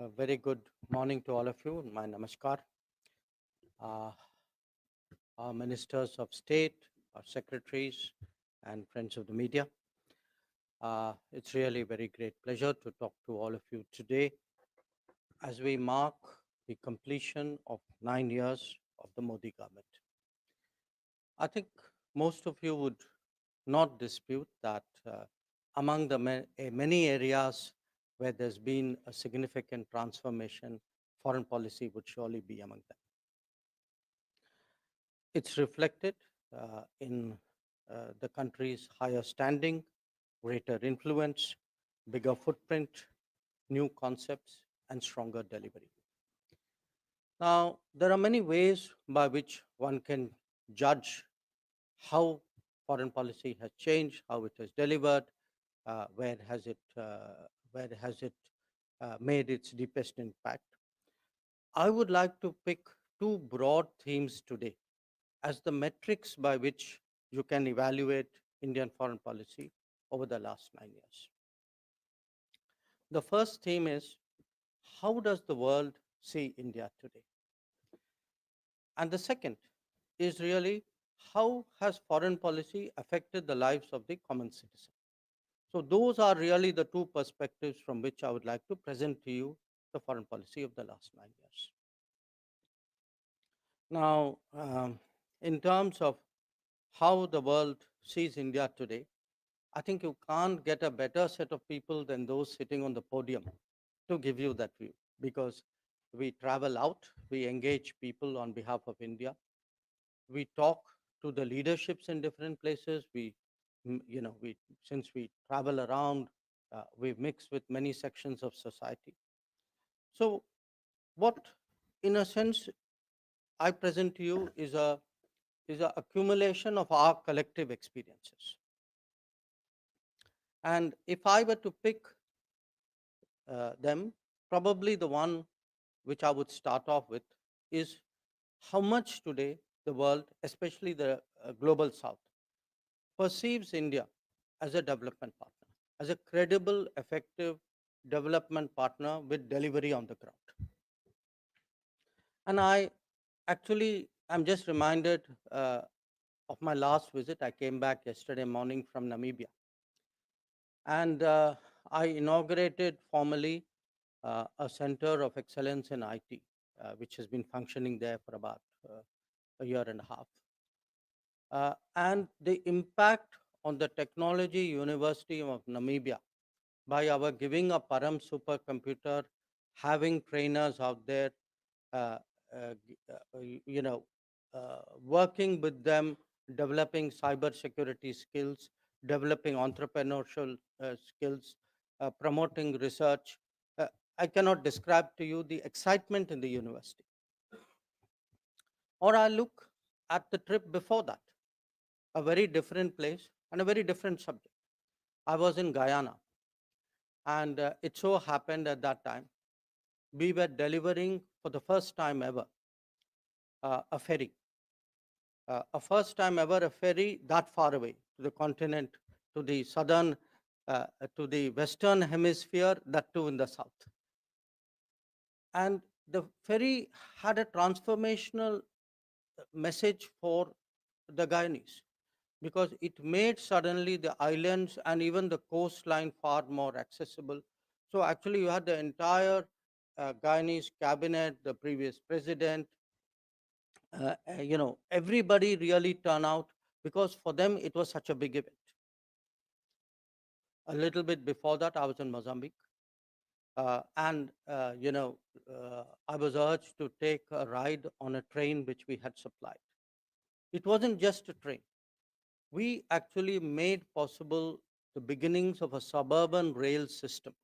A very good morning to all of you. My namaskar. Uh, our ministers of state, our secretaries, and friends of the media. It's really a very great pleasure to talk to all of you today as we mark the completion of 9 years of the Modi government. I think most of you would not dispute that among the many areas where there's been a significant transformation, foreign policy would surely be among them. It's reflected in the country's higher standing, greater influence, bigger footprint, new concepts, and stronger delivery. Now, there are many ways by which one can judge how foreign policy has changed, how it has delivered, where has it made its deepest impact. I would like to pick two broad themes today as the metrics by which you can evaluate Indian foreign policy over the last 9 years. The first theme is, how does the world see India today? And the second is really, how has foreign policy affected the lives of the common citizen? So those are really the two perspectives from which I would like to present to you the foreign policy of the last 9 years. Now, in terms of how the world sees India today, I think you can't get a better set of people than those sitting on the podium to give you that view, because we travel out, we engage people on behalf of India, we talk to the leaderships in different places. Since we travel around, we mix with many sections of society. So, what, in a sense, I present to you is a accumulation of our collective experiences. And if I were to pick them, probably the one which I would start off with is how much today the world, especially the global south, perceives India as a development partner, as a credible, effective development partner with delivery on the ground. And I actually, I'm just reminded of my last visit. I came back yesterday morning from Namibia. And I inaugurated formally a center of excellence in IT, which has been functioning there for about a year and a half. And the impact on the Technology University of Namibia by our giving a Param supercomputer, having trainers out there, uh, you know, working with them, developing cyber security skills, developing entrepreneurial skills, promoting research. Uh, I cannot describe to you the excitement in the university. Or I look at the trip before that, a very different place and a very different subject. I was in Guyana, and it so happened at that time we were delivering for the first time ever a ferry, a first time ever a ferry that far away to the continent, to the southern, to the western hemisphere, that too in the south. And the ferry had a transformational message for the Guyanese, because it made suddenly the islands and even the coastline far more accessible. So actually you had the entire Guyanese cabinet, the previous president, everybody really turn out, because for them it was such a big event. A little bit before that, I was in Mozambique. I was urged to take a ride on a train which we had supplied. It wasn't just a train. We actually made possible the beginnings of a suburban rail system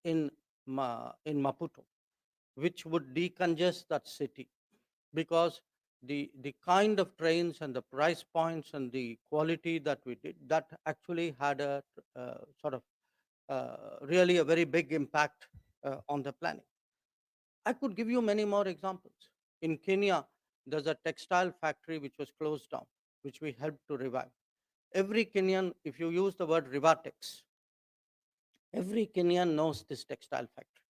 in Maputo, which would decongest that city, because the kind of trains and the price points and the quality that we did, that actually had a sort of really a very big impact on the planet. I could give you many more examples. In Kenya, there's a textile factory which was closed down, which we helped to revive. Every Kenyan, if you use the word Rivatex, every Kenyan knows this textile factory.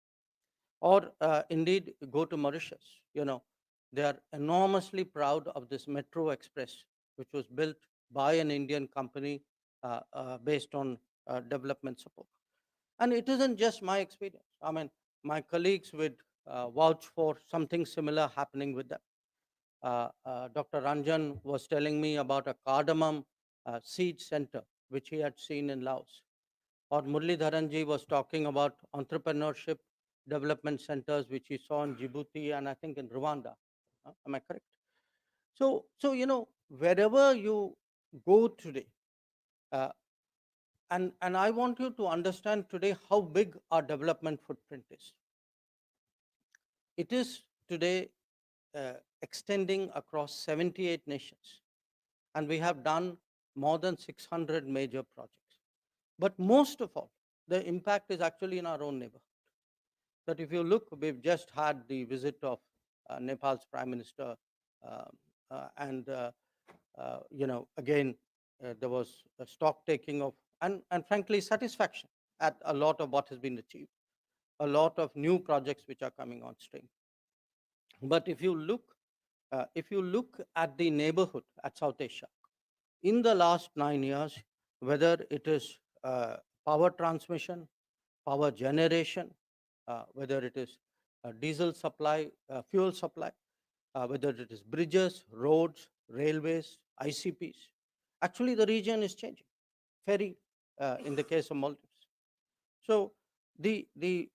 or indeed go to Mauritius. They are enormously proud of this Metro Express, which was built by an Indian company based on development support. And it isn't just my experience. I mean, my colleagues would vouch for something similar happening with them. Dr. Ranjan was telling me about a cardamom seed center, which he had seen in Laos. Or Murli was talking about entrepreneurship development centers, which he saw in Djibouti and I think in Rwanda. Am I correct? So, wherever you go today, uh, and I want you to understand today how big our development footprint is. It is today extending across 78 nations, and we have done more than 600 major projects. But most of all, the impact is actually in our own neighborhood. That if you look, we've just had the visit of Nepal's Prime Minister, and again, there was a stock taking of, and frankly, satisfaction at a lot of what has been achieved, a lot of new projects which are coming on stream. But if you look at the neighborhood at South Asia, in the last 9 years, whether it is power transmission, power generation, whether it is diesel supply, fuel supply, whether it is bridges, roads, railways, ICPs. Actually, the region is changing, ferry in the case of Maldives. So, the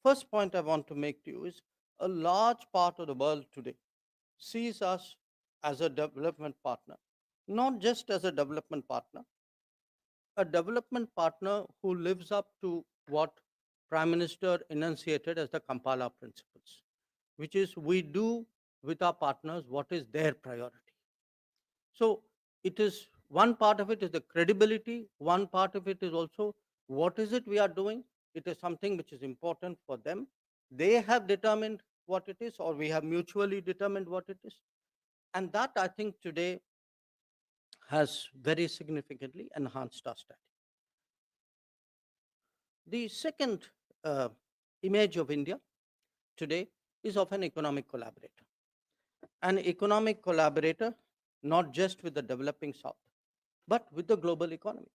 first point I want to make to you is a large part of the world today sees us as a development partner, not just as a development partner who lives up to what Prime Minister enunciated as the Kampala principles, which is we do with our partners what is their priority. So it is one part of it is the credibility, one part of it is also what is it we are doing. It is something which is important for them. They have determined what it is, or we have mutually determined what it is. And that I think today has very significantly enhanced our strategy. The second uh, image of India today is of an economic collaborator. An economic collaborator, not just with the developing South, but with the global economy.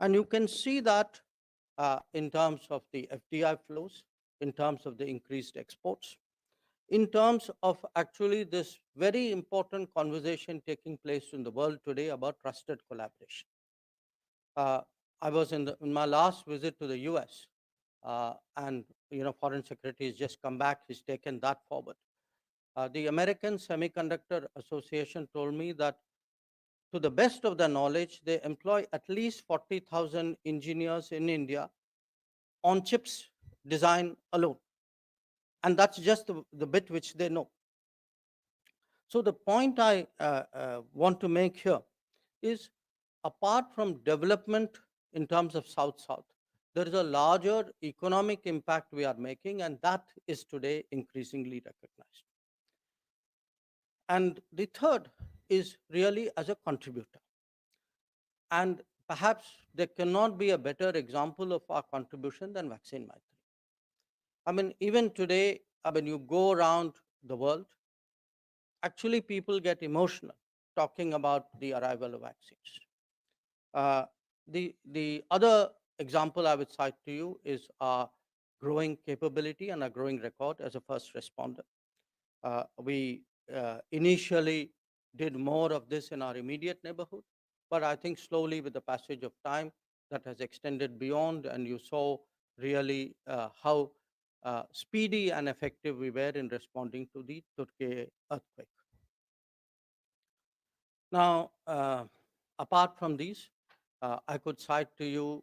And you can see that in terms of the FDI flows, in terms of the increased exports, in terms of actually this very important conversation taking place in the world today about trusted collaboration. Uh, I was in my last visit to the US, and Foreign Secretary has just come back. He's taken that forward. The American Semiconductor Association told me that, to the best of their knowledge, they employ at least 40,000 engineers in India on chips design alone. And that's just the bit which they know. So the point I want to make here is, apart from development in terms of South-South, there is a larger economic impact we are making, and that is today increasingly recognized. And the third is really as a contributor. And perhaps there cannot be a better example of our contribution than Vaccine Maitri. I mean, even today, you go around the world, actually people get emotional talking about the arrival of vaccines. Uh, the other example I would cite to you is our growing capability and our growing record as a first responder. We initially did more of this in our immediate neighborhood, but I think slowly with the passage of time that has extended beyond, and you saw really how speedy and effective we were in responding to the Turkey earthquake. Now, apart from these, I could cite to you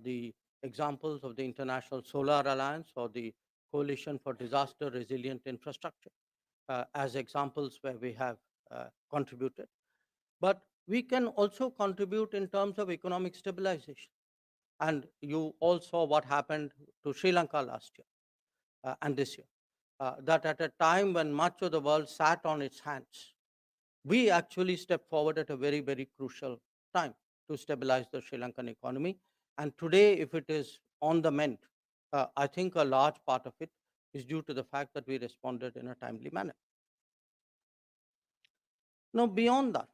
the examples of the International Solar Alliance or the Coalition for Disaster Resilient Infrastructure as examples where we have contributed. But we can also contribute in terms of economic stabilization. And you all saw what happened to Sri Lanka last year and this year. That at a time when much of the world sat on its hands, we actually stepped forward at a very, very crucial time to stabilize the Sri Lankan economy. And today, if it is on the mend, I think a large part of it is due to the fact that we responded in a timely manner. Now, beyond that,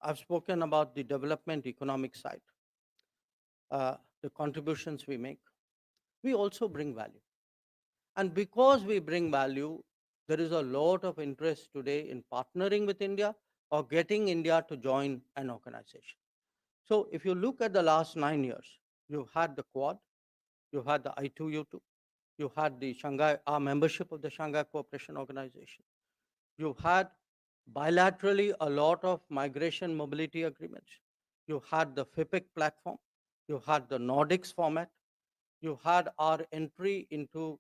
I've spoken about the development economic side, the contributions we make. We also bring value. And because we bring value, there is a lot of interest today in partnering with India or getting India to join an organization. So if you look at the last 9 years, you've had the Quad, you had the I2U2, you had the Shanghai, our membership of the Shanghai Cooperation Organization. You've had bilaterally a lot of migration mobility agreements. You had the FIPIC platform. You had the Nordics format. You had our entry into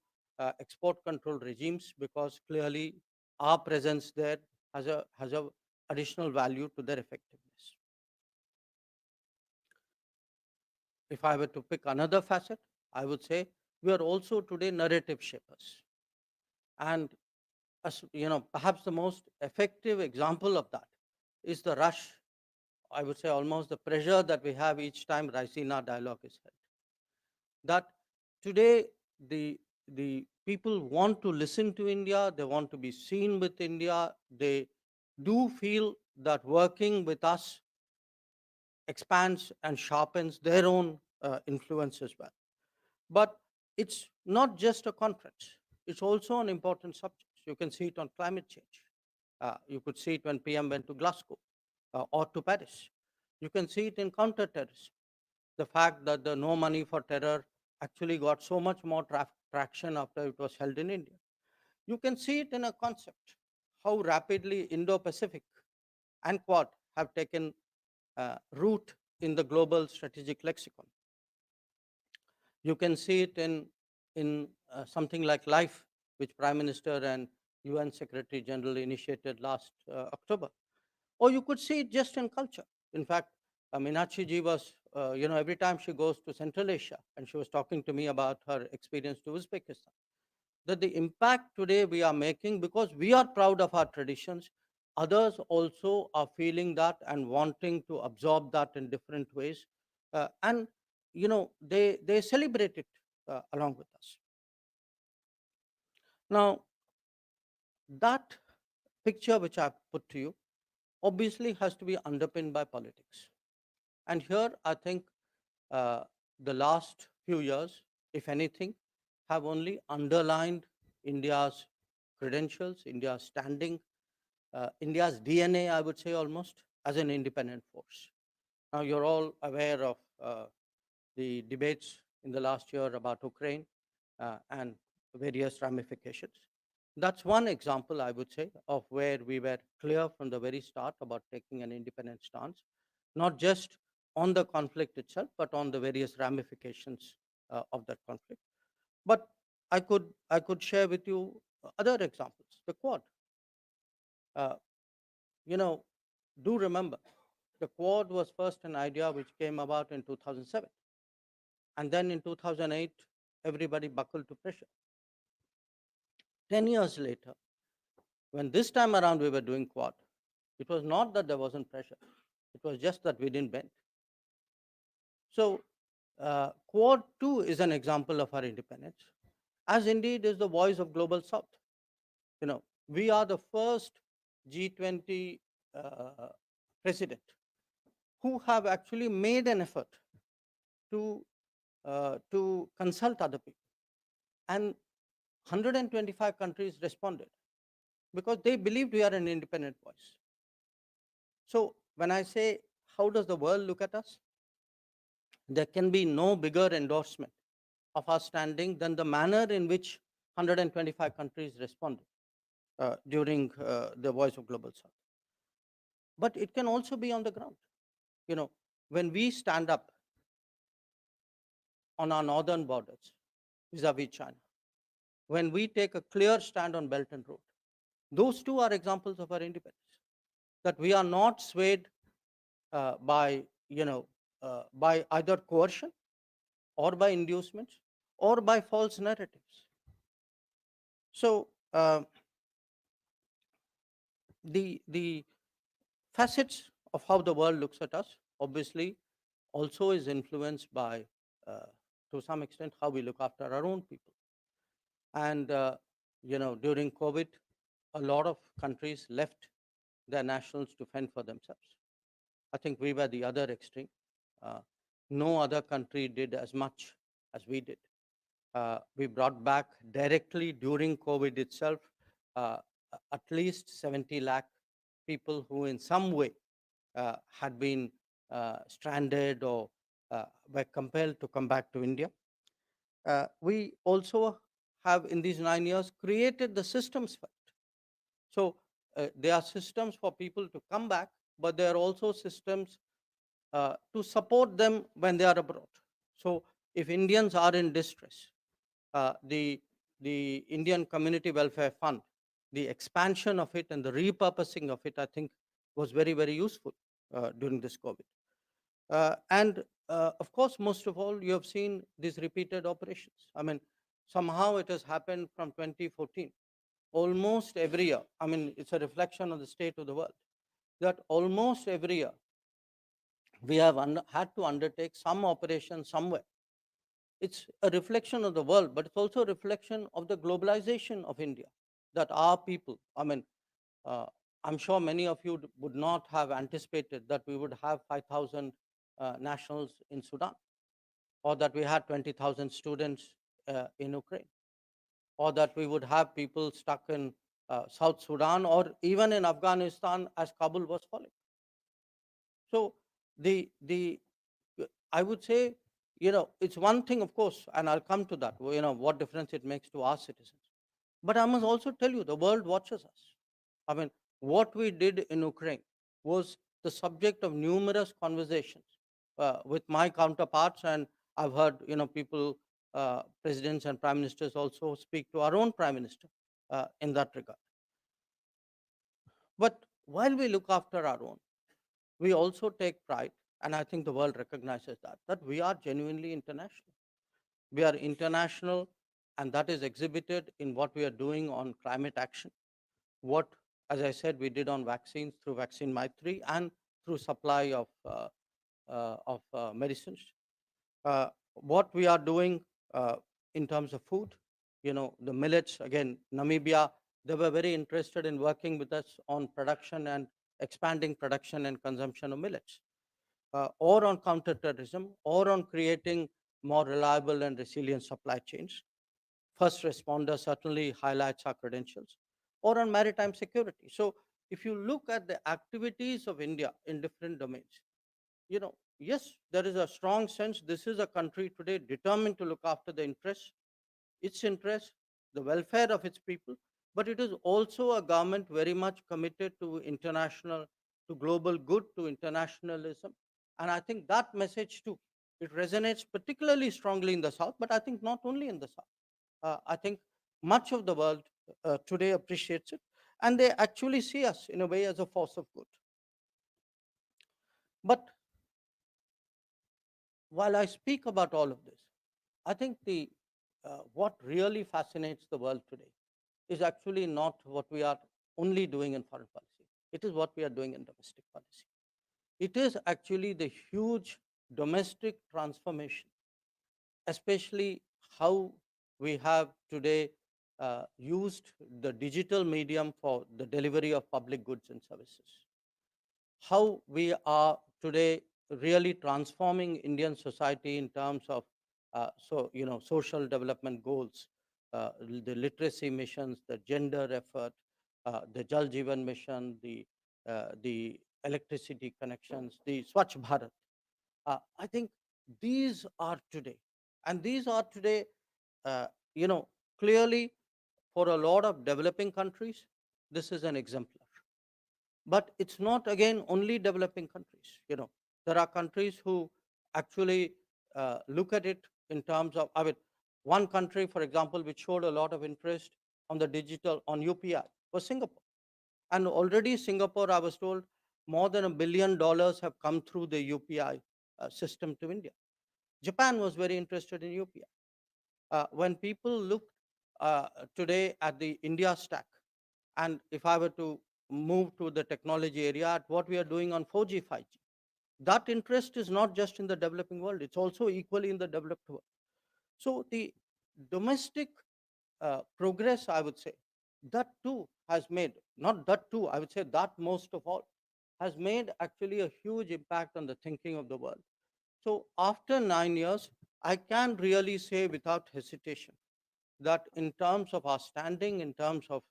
export control regimes because clearly our presence there has a additional value to their effectiveness. If I were to pick another facet, I would say we are also today narrative shapers. And perhaps the most effective example of that is the rush, I would say almost the pressure that we have each time Raisina dialogue is held. That today the people want to listen to India, they want to be seen with India, they do feel that working with us expands and sharpens their own influence as well. But it's not just a conference, it's also an important subject. You can see it on climate change. You could see it when PM went to Glasgow or to Paris. You can see it in counterterrorism. The fact that the no money for terror actually got so much more traction after it was held in India. You can see it in a concept, how rapidly Indo-Pacific and Quad have taken root in the global strategic lexicon. You can see it in something like LIFE, which Prime Minister and UN Secretary General initiated last October. Or you could see it just in culture. In fact, Meenakshi ji was, every time she goes to Central Asia, and she was talking to me about her experience to Uzbekistan, that the impact today we are making, because we are proud of our traditions, others also are feeling that and wanting to absorb that in different ways. And, they celebrate it along with us. Now, that picture which I've put to you obviously has to be underpinned by politics. And here, I think the last few years, if anything, have only underlined India's credentials, India's standing, India's DNA, I would say almost, as an independent force. Now, you're all aware of the debates in the last year about Ukraine and various ramifications. That's one example, I would say, of where we were clear from the very start about taking an independent stance, not just on the conflict itself, but on the various ramifications of that conflict. But I could share with you other examples. The Quad. Uh, you know, do remember, the Quad was first an idea which came about in 2007. And then in 2008, everybody buckled to pressure. 10 years later, when this time around we were doing Quad, it was not that there wasn't pressure. It was just that we didn't bend. So Quad 2 is an example of our independence, as indeed is the voice of Global South. We are the first G20 president who have actually made an effort to consult other people. And 125 countries responded because they believed we are an independent voice. So when I say, how does the world look at us? There can be no bigger endorsement of our standing than the manner in which 125 countries responded during the Voice of Global South. But it can also be on the ground. When we stand up on our northern borders vis-a-vis China, when we take a clear stand on Belt and Road, those two are examples of our independence. That we are not swayed by either coercion or by inducements or by false narratives. So the facets of how the world looks at us obviously also is influenced by, to some extent, how we look after our own people. And, during COVID, a lot of countries left their nationals to fend for themselves. I think we were the other extreme. Uh, no other country did as much as we did. We brought back directly during COVID itself uh, at least 70 lakh people who, in some way, had been stranded or were compelled to come back to India. We also have, in these 9 years, created the systems for it. So there are systems for people to come back, but there are also systems to support them when they are abroad. So if Indians are in distress, uh, the the Indian Community Welfare Fund, the expansion of it and the repurposing of it, I think, was very, very useful during this COVID. And of course, most of all, you have seen these repeated operations. I mean, somehow it has happened from 2014. Almost every year, I mean, it's a reflection of the state of the world, that almost every year we have had to undertake some operation somewhere. It's a reflection of the world, but it's also a reflection of the globalization of India, that our people, I mean, uh, I'm sure many of you would not have anticipated that we would have 5,000 nationals in Sudan, or that we had 20,000 students in Ukraine, or that we would have people stuck in South Sudan, or even in Afghanistan as Kabul was falling. So the I would say, it's one thing, of course, and I'll come to that, what difference it makes to our citizens. But I must also tell you, the world watches us. I mean, what we did in Ukraine was the subject of numerous conversations with my counterparts, and I've heard, people, presidents and prime ministers also speak to our own prime minister in that regard. But while we look after our own, we also take pride, and I think the world recognizes that we are genuinely international. We are international, and that is exhibited in what we are doing on climate action. What, as I said, we did on vaccines through Vaccine Maitri and through supply of medicines. What we are doing in terms of food, the millets, again, Namibia, they were very interested in working with us on production and expanding production and consumption of millets, or on counterterrorism, or on creating more reliable and resilient supply chains. First responder certainly highlights our credentials, or on maritime security. So if you look at the activities of India in different domains, yes, there is a strong sense this is a country today determined to look after the interests, its interests, the welfare of its people, but it is also a government very much committed to international, to global good, to internationalism. And I think that message too, it resonates particularly strongly in the South, but I think not only in the South. I think much of the world today appreciates it, and they actually see us in a way as a force of good. But while I speak about all of this, I think the what really fascinates the world today is actually not what we are only doing in foreign policy. It is what we are doing in domestic policy. It is actually the huge domestic transformation, especially how we have today used the digital medium for the delivery of public goods and services. How we are today really transforming Indian society in terms of social development goals, the literacy missions, the gender effort, the Jal Jeevan mission, the electricity connections, the Swachh Bharat. I think these are today, and these are today, uh, you know, clearly for a lot of developing countries, this is an exemplar. But it's not, again, only developing countries. There are countries who actually look at it in terms of, I mean, one country, for example, which showed a lot of interest on the digital, on UPI, was Singapore. And already Singapore, I was told, more than $1 billion have come through the UPI system to India. Japan was very interested in UPI. When people look today at the India stack, and if I were to move to the technology area at what we are doing on 4G, 5G, that interest is not just in the developing world, it's also equally in the developed world. So the domestic progress, I would say, that too has made, not that too, I would say that most of all, has made actually a huge impact on the thinking of the world. So after 9 years, I can really say without hesitation that in terms of our standing, in terms of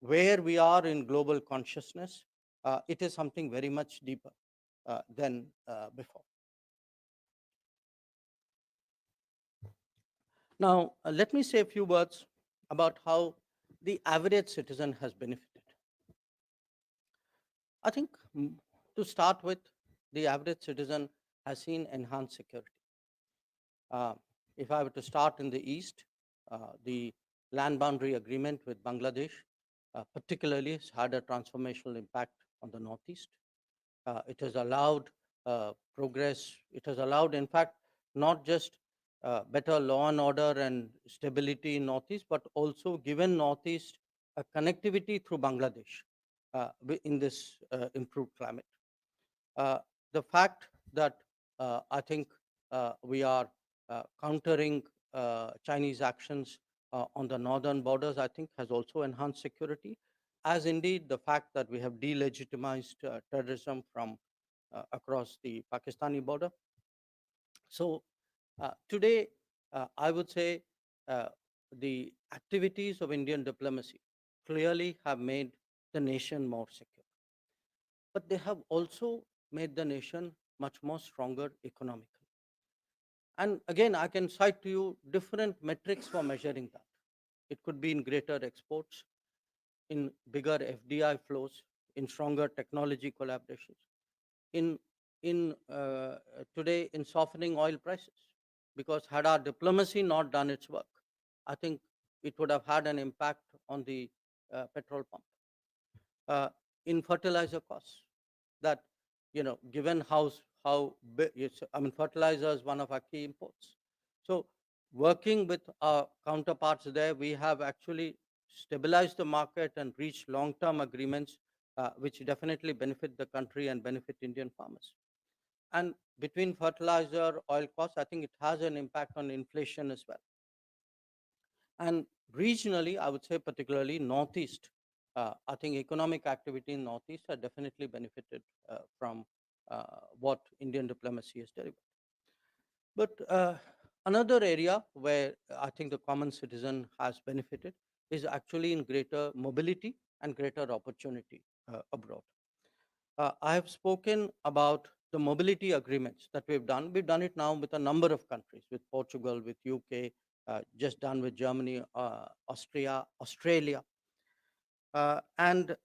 where we are in global consciousness, it is something very much deeper than before. Now, let me say a few words about how the average citizen has benefited. I think to start with, the average citizen has seen enhanced security. Uh, if I were to start in the east, the land boundary agreement with Bangladesh particularly has had a transformational impact on the northeast. It has allowed progress. It has allowed, in fact, not just better law and order and stability in northeast, but also given northeast a connectivity through Bangladesh in this improved climate. Uh, the fact that I think we are countering Chinese actions on the northern borders, I think, has also enhanced security, as indeed the fact that we have delegitimized terrorism from across the Pakistani border. So today, I would say the activities of Indian diplomacy clearly have made the nation more secure, but they have also made the nation much more stronger economically. And again, I can cite to you different metrics for measuring that. It could be in greater exports, in bigger FDI flows, in stronger technology collaborations, in today in softening oil prices. Because had our diplomacy not done its work, I think it would have had an impact on the petrol pump. Uh, in fertilizer costs, that given how big, I mean, fertilizer is one of our key imports. So working with our counterparts there, we have actually stabilized the market and reached long-term agreements, which definitely benefit the country and benefit Indian farmers. And between fertilizer, oil costs, I think it has an impact on inflation as well. And regionally, I would say particularly Northeast, I think economic activity in Northeast have definitely benefited from what Indian diplomacy has delivered. But another area where I think the common citizen has benefited is actually in greater mobility and greater opportunity abroad. I have spoken about the mobility agreements that we've done. We've done it now with a number of countries, with Portugal, with UK, just done with Germany, Austria, Australia, and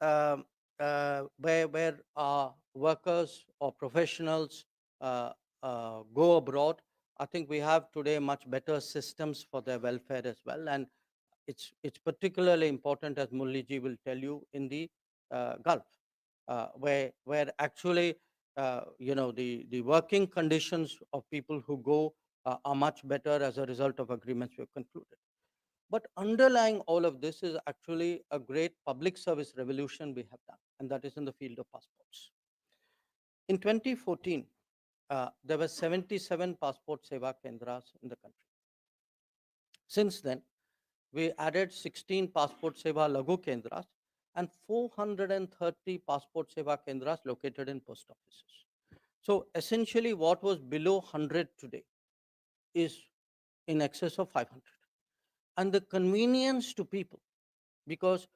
where workers or professionals go abroad. I think we have today much better systems for their welfare as well, and it's particularly important, as Mulliji will tell you, in the Gulf, where actually the working conditions of people who go are much better as a result of agreements we've concluded. But underlying all of this is actually a great public service revolution we have done, and that is in the field of passports. In 2014, there were 77 passport seva kendras in the country. Since then, we added 16 passport seva lagu kendras and 430 passport seva kendras located in post offices. So essentially, what was below 100 today is in excess of 500. And the convenience to people, because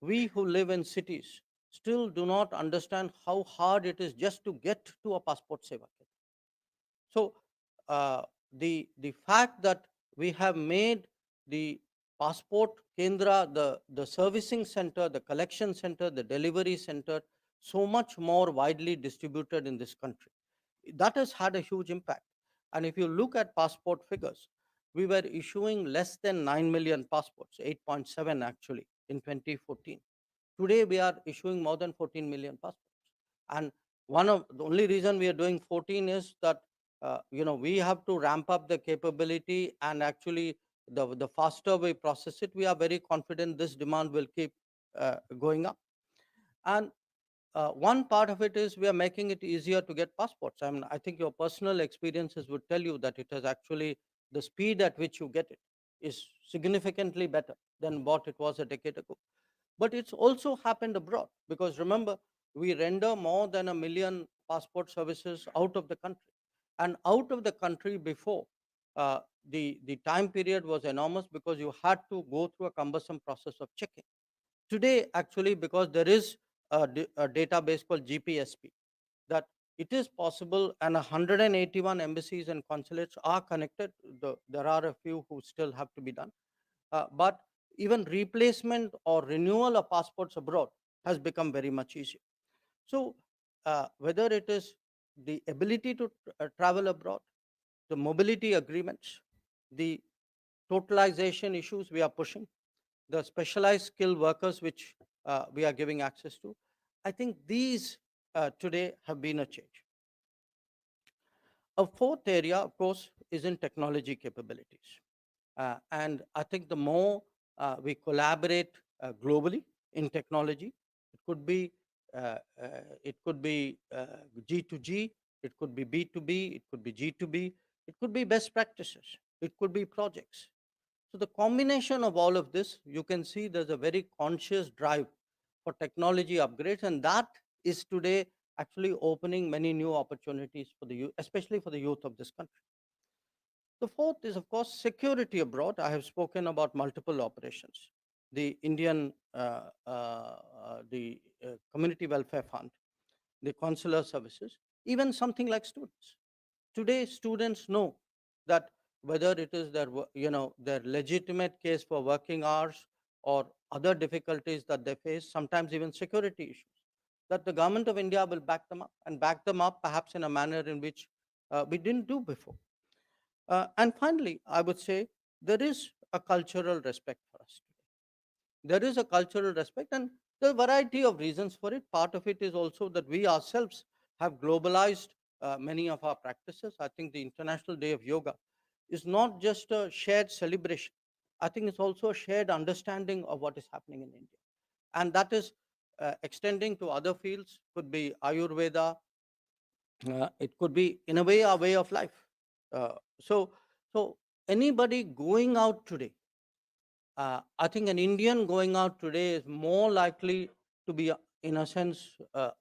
we who live in cities still do not understand how hard it is just to get to a passport seva kendra. So the fact that we have made the passport kendra, the servicing center, the collection center, the delivery center, so much more widely distributed in this country, that has had a huge impact. And if you look at passport figures, we were issuing less than 9 million passports, 8.7 actually, in 2014. Today, we are issuing more than 14 million passports. And one of the only reason we are doing 14 is that we have to ramp up the capability, and actually the faster we process it, we are very confident this demand will keep going up. And one part of it is we are making it easier to get passports. I mean, I think your personal experiences would tell you that it is actually the speed at which you get it is significantly better than what it was a decade ago. But it's also happened abroad, because remember, we render more than 1 million passport services out of the country. And out of the country before, uh, the time period was enormous because you had to go through a cumbersome process of checking. Today, actually, because there is a database called GPSP, that it is possible, and 181 embassies and consulates are connected. There are a few who still have to be done. But even replacement or renewal of passports abroad has become very much easier. So, whether it is the ability to travel abroad, the mobility agreements, the totalization issues we are pushing, the specialized skilled workers which we are giving access to, I think these today have been a change. A fourth area, of course, is in technology capabilities. And I think the more we collaborate globally in technology, it could be G to G, it could be B to B, it could be G to B, it could be best practices, it could be projects. So the combination of all of this, you can see there's a very conscious drive for technology upgrades, and that is today actually opening many new opportunities for the youth, especially for the youth of this country. The fourth is, of course, security abroad. I have spoken about multiple operations. The Indian, the Community Welfare Fund, the consular services, even something like students. Today, students know that whether it is their, their legitimate case for working hours or other difficulties that they face, sometimes even security issues, that the government of India will back them up, and back them up perhaps in a manner in which we didn't do before. And finally, I would say there is a cultural respect for us today. There is a cultural respect, and there are a variety of reasons for it. Part of it is also that we ourselves have globalized many of our practices. I think the International Day of Yoga is not just a shared celebration. I think it's also a shared understanding of what is happening in India. And that is extending to other fields, could be Ayurveda, it could be, in a way, a way of life. Uh, so, so anybody going out today, I think an Indian going out today is more likely to be, in a sense,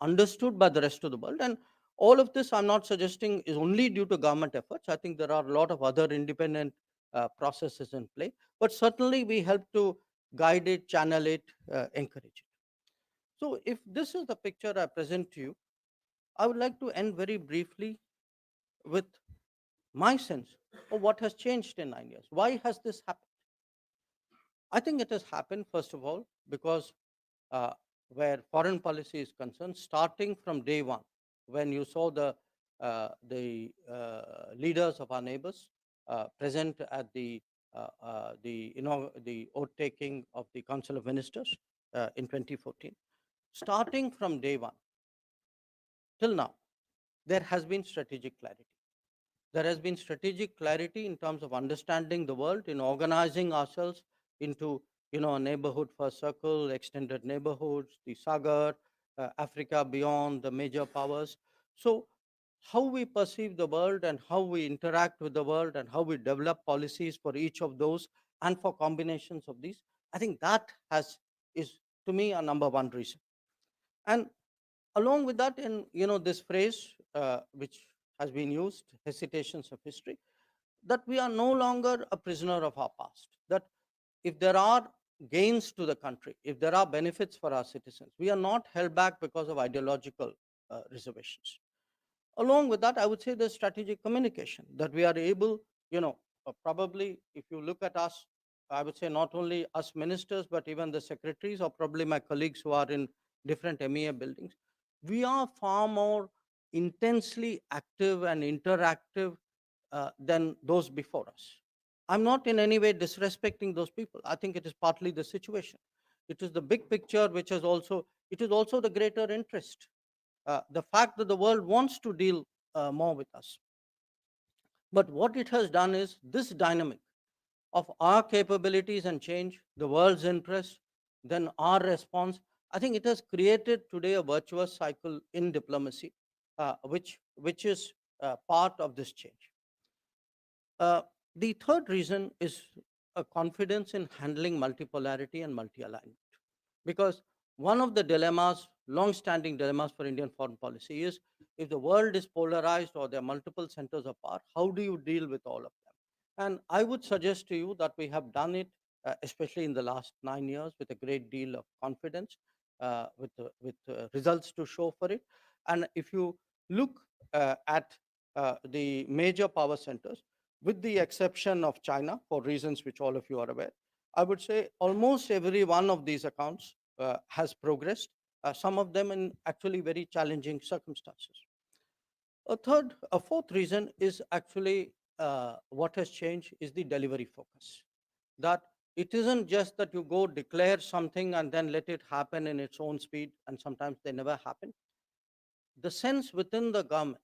understood by the rest of the world. And all of this, I'm not suggesting, is only due to government efforts. I think there are a lot of other independent processes in play. But certainly, we help to guide it, channel it, encourage it. So, if this is the picture I present to you, I would like to end very briefly with my sense of what has changed in 9 years. Why has this happened? I think it has happened, first of all, because uh, where foreign policy is concerned, starting from day one, when you saw the leaders of our neighbors present at the oath taking of the Council of Ministers in 2014, starting from day one till now, there has been strategic clarity. There has been strategic clarity in terms of understanding the world, in organizing ourselves into, a neighborhood first circle, extended neighborhoods, the Sagar, Africa beyond, the major powers. So how we perceive the world and how we interact with the world and how we develop policies for each of those and for combinations of these, I think that has is, to me, a number one reason. And along with that, in this phrase which has been used, hesitations of history, that we are no longer a prisoner of our past. That if there are gains to the country, if there are benefits for our citizens, we are not held back because of ideological reservations. Along with that, I would say the strategic communication, that we are able, probably if you look at us, I would say not only us ministers, but even the secretaries or probably my colleagues who are in different MEA buildings, we are far more intensely active and interactive than those before us. I'm not in any way disrespecting those people. I think it is partly the situation. It is the big picture, which is also, it is also the greater interest, the fact that the world wants to deal more with us. But what it has done is this dynamic of our capabilities and change, the world's interest, then our response. I think it has created today a virtuous cycle in diplomacy, which is part of this change. Uh, the third reason is a confidence in handling multipolarity and multi-alignment. Because one of the dilemmas, long-standing dilemmas for Indian foreign policy is, if the world is polarized or there are multiple centers of power, how do you deal with all of them? And I would suggest to you that we have done it, especially in the last 9 years, with a great deal of confidence, with results to show for it. And if you look at the major power centers, with the exception of China, for reasons which all of you are aware, I would say almost every one of these accounts has progressed, some of them in actually very challenging circumstances. A fourth reason is actually what has changed is the delivery focus. That it isn't just that you go declare something and then let it happen in its own speed, and sometimes they never happen. The sense within the government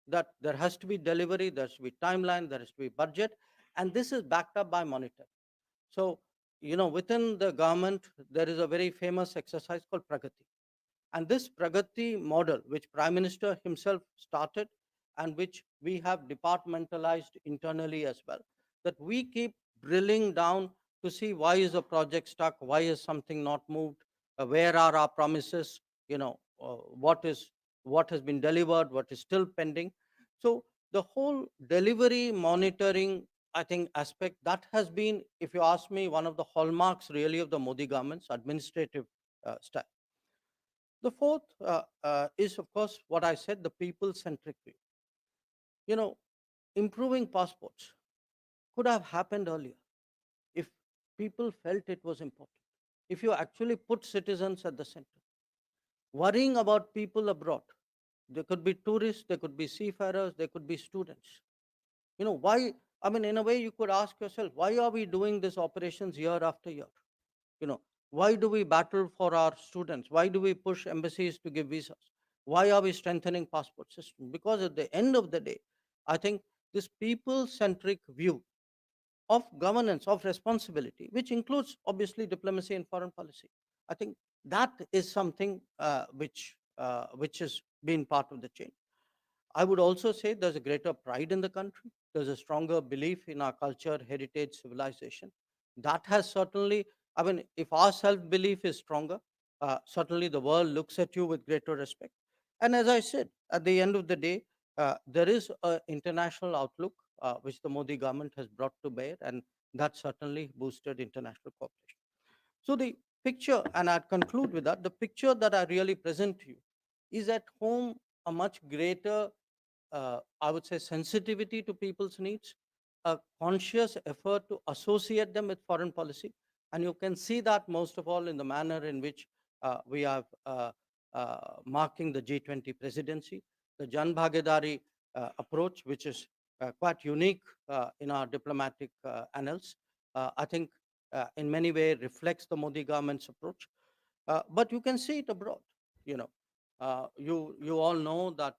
that there has to be delivery, there has to be timeline, there has to be budget, and this is backed up by monitoring. So, within the government, there is a very famous exercise called Pragati. And this Pragati model, which Prime Minister himself started and which we have departmentalized internally as well, that we keep drilling down to see why is a project stuck, why is something not moved, where are our promises, what has been delivered, what is still pending. So the whole delivery monitoring, I think, aspect that has been, if you ask me, one of the hallmarks really of the Modi government's administrative style. The fourth is, of course, what I said, the people-centric view. You know, improving passports could have happened earlier if people felt it was important. If you actually put citizens at the center, worrying about people abroad, there could be tourists, there could be seafarers, there could be students. Why? I mean, in a way, you could ask yourself, why are we doing these operations year after year? you know why do we battle for our students? Why do we push embassies to give visas? Why are we strengthening passport system? Because at the end of the day, I think this people centric view of governance, of responsibility, which includes obviously diplomacy and foreign policy, I think that is something which has been part of the change. I would also say there's a greater pride in the country. There's a stronger belief in our culture, heritage, civilization. That has certainly, I mean, if our self belief is stronger, certainly the world looks at you with greater respect. And as I said, at the end of the day, there is an international outlook which the Modi government has brought to bear, and that certainly boosted international cooperation. So the picture, and I'd conclude with that, the picture that I really present to you is at home a much greater, I would say, sensitivity to people's needs, a conscious effort to associate them with foreign policy. And you can see that most of all in the manner in which we are marking the G20 presidency, the Jan Bhagidari approach, which is quite unique in our diplomatic annals. I think in many ways reflects the Modi government's approach. But you can see it abroad. You know, you all know that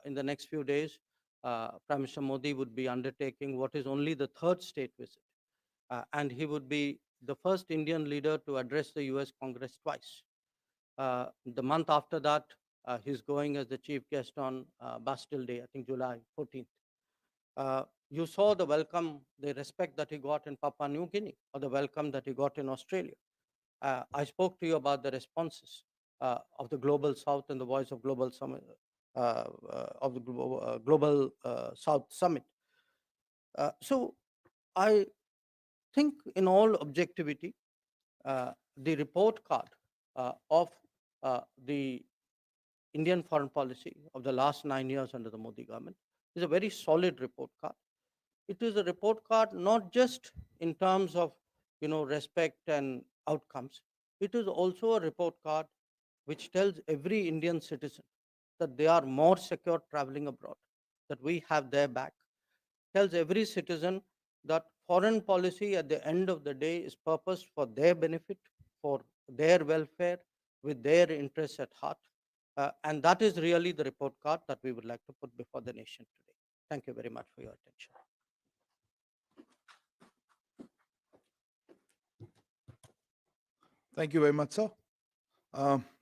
in the next few days, Prime Minister Modi would be undertaking what is only the third state visit, and he would be the first Indian leader to address the U.S. Congress twice. The month after that, he's going as the chief guest on Bastille Day, I think July 14th. You saw the welcome, the respect that he got in Papua New Guinea, or the welcome that he got in Australia. I spoke to you about the responses of the Global South and the Voice of Global Summit, of the Global South Summit. So I think, in all objectivity, the report card of the Indian foreign policy of the last 9 years under the Modi government is a very solid report card. It is a report card not just in terms of respect and outcomes. It is also a report card which tells every Indian citizen that they are more secure traveling abroad, that we have their back, tells every citizen that foreign policy at the end of the day is purposed for their benefit, for their welfare, with their interests at heart. And that is really the report card that we would like to put before the nation today. Thank you very much for your attention. Thank you very much, sir.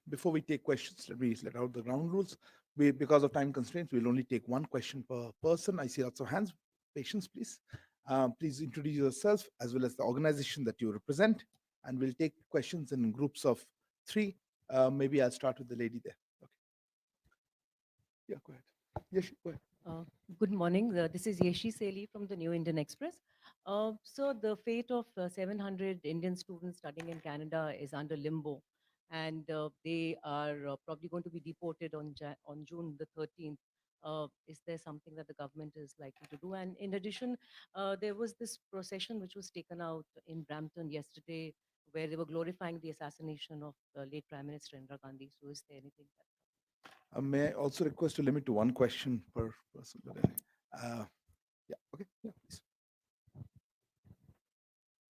Before we take questions, let me let out the ground rules. Because of time constraints, we'll only take one question per person. I see lots of hands. Patience, please. Please introduce yourself as well as the organization that you represent, and we'll take questions in groups of three. Maybe I'll start with the lady there. Okay. Yeah, go ahead. Yes, go ahead. Uh, Good morning. This is Yeshi Seli from the New Indian Express. So the fate of 700 Indian students studying in Canada is under limbo, and they are probably going to be deported on on June the 13th. Is there something that the government is likely to do? And in addition, there was this procession which was taken out in Brampton yesterday, where they were glorifying the assassination of late Prime Minister Indira Gandhi. So is there anything that May I also request to limit to one question per person? But anyway, yeah, okay, yeah, please.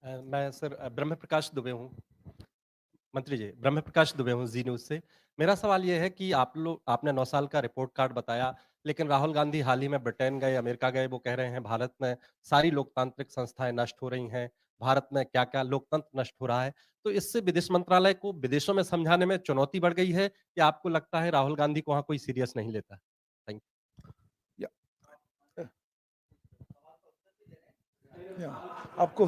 मैं sir ब्रह्म प्रकाश दुबे हूँ मंत्री जी ब्रह्म प्रकाश दुबे हूँ जी news से मेरा सवाल ये है कि आपने 9 साल का रिपोर्ट कार्ड बताया लेकिन राहुल गांधी हाल ही में ब्रिटेन गए अमेरिका गए वो कह रहे हैं भारत में सारी लोकतांत्रिक संस्थाएं नष्ट हो रही हैं भारत में क्या क्या लोकतंत्र नष्ट हो रहा है तो इससे विदेश मंत्रालय को विदेशों में समझाने में चुनौती बढ़ गई है कि आपको लगता है राहुल गांधी को वहाँ कोई सीरियस नहीं लेता थैंक Yeah, yeah. आपको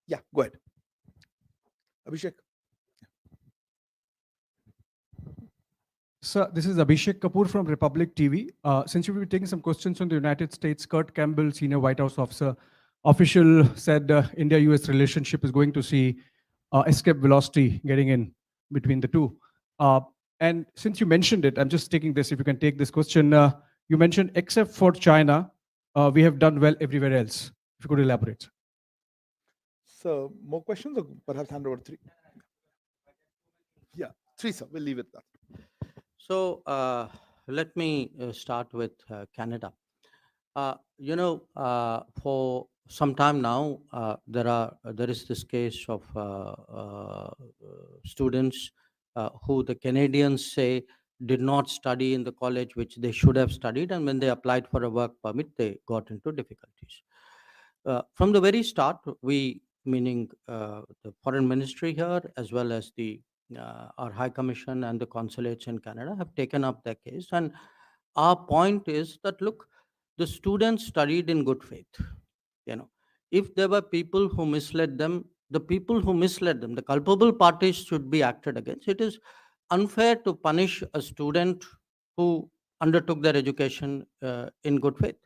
yeah, go ahead. Abhishek. Sir, this is Abhishek Kapoor from Republic TV. Since you will be taking some questions from the United States, Kurt Campbell, senior White House official, said India-US relationship is going to see escape velocity getting in between the two. And since you mentioned it, I'm just taking this, if you can take this question. You mentioned, except for China, we have done well everywhere else. If you could elaborate. So, more questions or perhaps hand over three? Yeah, three, sir. We'll leave it there. So let me start with Canada. For some time now, there is this case of students who the Canadians say did not study in the college which they should have studied, and when they applied for a work permit, they got into difficulties. From the very start, we, meaning the foreign ministry here, as well as the our High Commission and the consulates in Canada, have taken up their case. And our point is that, look, the students studied in good faith. If there were people who misled them, the culpable parties should be acted against. It is unfair to punish a student who undertook their education in good faith.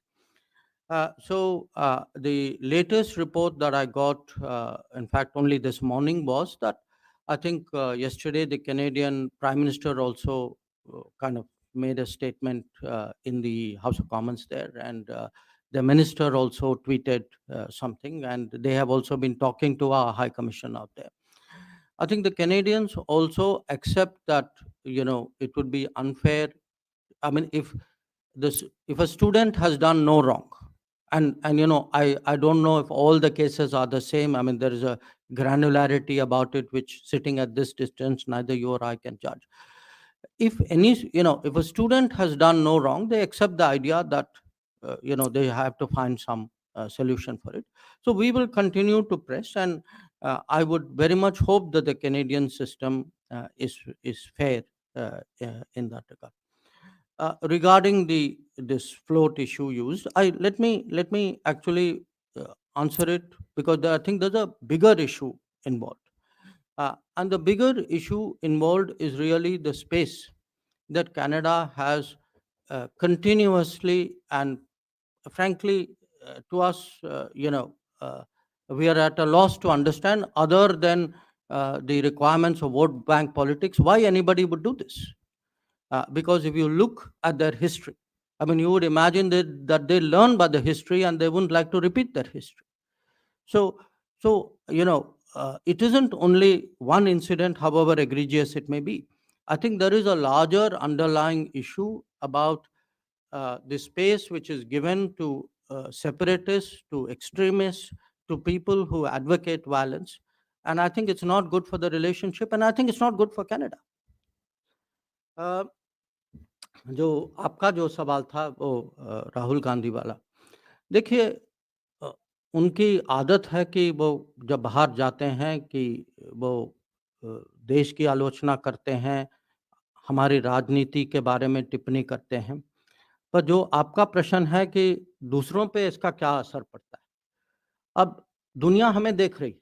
The latest report that I got, in fact, only this morning, was that I think yesterday the Canadian Prime Minister also kind of made a statement in the House of Commons there, and the minister also tweeted something, and they have also been talking to our High Commission out there. I think the Canadians also accept that it would be unfair. I mean, if a student has done no wrong, and I don't know if all the cases are the same. I mean, there is a granularity about it which, sitting at this distance, neither you or I can judge. If if a student has done no wrong, they accept the idea that they have to find some solution for it. So we will continue to press, and I would very much hope that the Canadian system is fair in that regard. Regarding this float issue used, let me actually answer it, because I think there's a bigger issue involved, and the bigger issue involved is really the space that Canada has continuously, and frankly, to us, we are at a loss to understand, other than the requirements of vote bank politics, why anybody would do this. Because if you look at their history, I mean, you would imagine that they learn by the history and they wouldn't like to repeat their history. So it isn't only one incident, however egregious it may be. I think there is a larger underlying issue about the space which is given to separatists, to extremists, to people who advocate violence. And I think it's not good for the relationship, and I think it's not good for Canada. जो आपका जो सवाल था वो राहुल गांधी वाला, देखिए, उनकी आदत है कि वो जब बाहर जाते हैं कि वो देश की आलोचना करते हैं, हमारी राजनीति के बारे में टिप्पणी करते हैं। पर जो आपका प्रश्न है कि दूसरों पे इसका क्या असर पड़ता है। अब दुनिया हमें देख रही है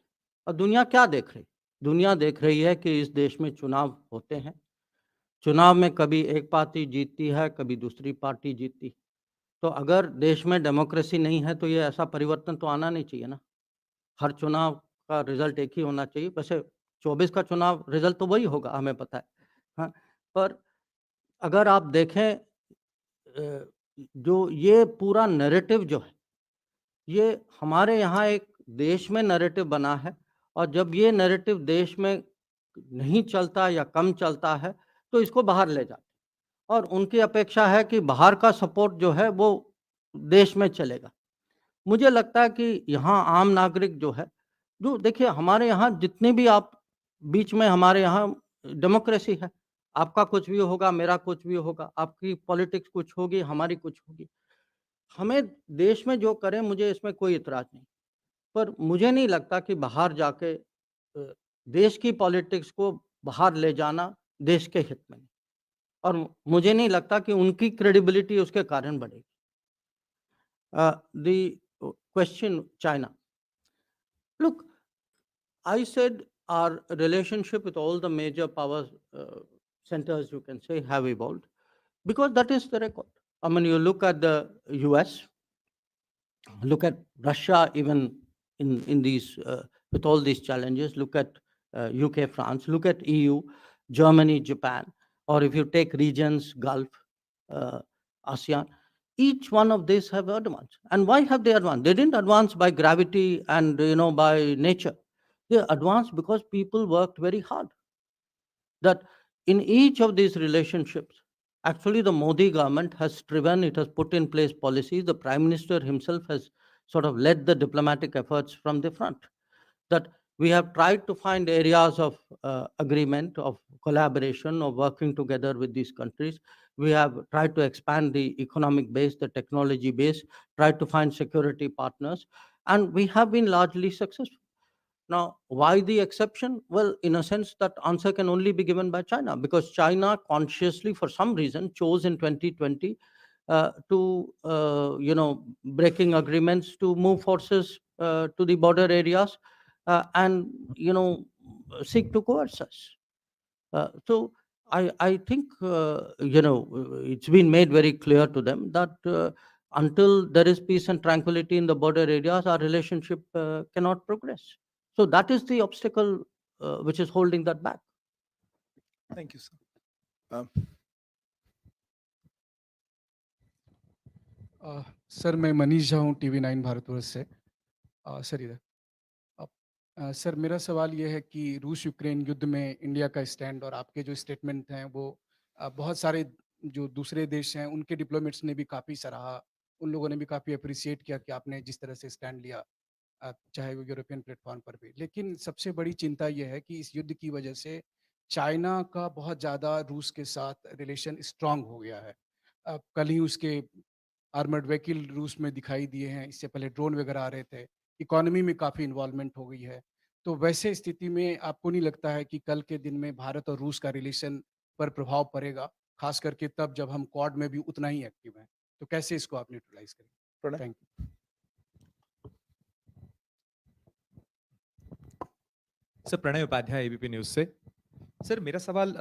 और दुनिया क्या देख रही है? दुनिया देख रही है कि इस देश में चुनाव होते हैं। चुनाव में कभी एक पार्टी जीतती है, कभी दूसरी पार्टी जीतती है। तो अगर देश में डेमोक्रेसी नहीं है तो ये ऐसा परिवर्तन तो आना नहीं चाहिए ना। हर चुनाव का रिज़ल्ट एक ही होना चाहिए। वैसे 24 का चुनाव रिज़ल्ट तो वही होगा, हमें पता है। हाँ, पर अगर आप देखें जो ये पूरा नैरेटिव जो है, ये हमारे यहाँ एक देश में नैरेटिव बना है और जब ये नैरेटिव देश में नहीं चलता या कम चलता है, तो इसको बाहर ले जाते हैं और उनकी अपेक्षा है कि बाहर का सपोर्ट जो है वो देश में चलेगा। मुझे लगता है कि यहाँ आम नागरिक जो है, जो देखिए हमारे यहाँ जितने भी आप बीच में हमारे यहाँ डेमोक्रेसी है। आपका कुछ भी होगा, मेरा कुछ भी होगा, आपकी पॉलिटिक्स कुछ होगी, हमारी कुछ होगी। हमें देश में जो करें मुझे इसमें कोई इतराज़ नहीं। पर मुझे नहीं लगता कि बाहर जाके देश की पॉलिटिक्स को बाहर ले जाना देश के हित में नहीं और मुझे नहीं लगता कि उनकी क्रेडिबिलिटी उसके कारण बढ़ेगी। The question China. Look, I said our relationship with all the major power centers, you can say, have evolved because that is the record. I mean, you look at the US, look at Russia, even in these, with all these challenges, look at UK, France, look at EU, Germany, Japan, or if you take regions, Gulf, uh, ASEAN, each one of these have advanced. And why have they advanced? They didn't advance by gravity and by nature. They advanced because people worked very hard. That in each of these relationships, actually the Modi government has striven, it has put in place policies. The Prime Minister himself has sort of led the diplomatic efforts from the front. That we have tried to find areas of agreement, of collaboration, of working together with these countries. We have tried to expand the economic base, the technology base, tried to find security partners, and we have been largely successful. Now, why the exception? Well, in a sense, that answer can only be given by China because China consciously, for some reason, chose in 2020 to, breaking agreements to move forces to the border areas and, seek to coerce us. So I think, it's been made very clear to them that until there is peace and tranquility in the border areas, our relationship cannot progress. So that is the obstacle which is holding that back. Thank you, sir. Um, sir मैं मनीष झा हूँ TV9 Bharatvarsh से। Sir इधर sir मेरा सवाल ये है कि रूस यूक्रेन युद्ध में इंडिया का स्टैंड और आपके जो स्टेटमेंट हैं वो बहुत सारे जो दूसरे देश हैं उनके डिप्लोमेट्स ने भी काफ़ी सराहा, उन लोगों ने भी काफ़ी अप्रिशिएट किया कि आपने जिस तरह से स्टैंड लिया, चाहे वो यूरोपियन प्लेटफॉर्म पर भी। लेकिन सबसे बड़ी चिंता ये है कि इस युद्ध की वजह से चाइना का बहुत ज़्यादा रूस के साथ रिलेशन स्ट्रांग हो गया है। कल ही उसके आर्मर्ड व्हीकल रूस में दिखाई दिए हैं, इससे पहले ड्रोन वगैरह आ रहे थे, इकोनॉमी में काफ़ी इन्वॉल्वमेंट हो गई है। तो वैसे स्थिति में आपको नहीं लगता है कि कल के दिन में भारत और रूस का रिलेशन पर प्रभाव पड़ेगा, खास करके तब जब हम क्वाड में भी उतना ही एक्टिव हैं? तो कैसे इसको आप न्यूट्रलाइज करेंगे? Pranay? Thank you. Sir Pranay Upadhyay ABP news से। सर मेरा सवाल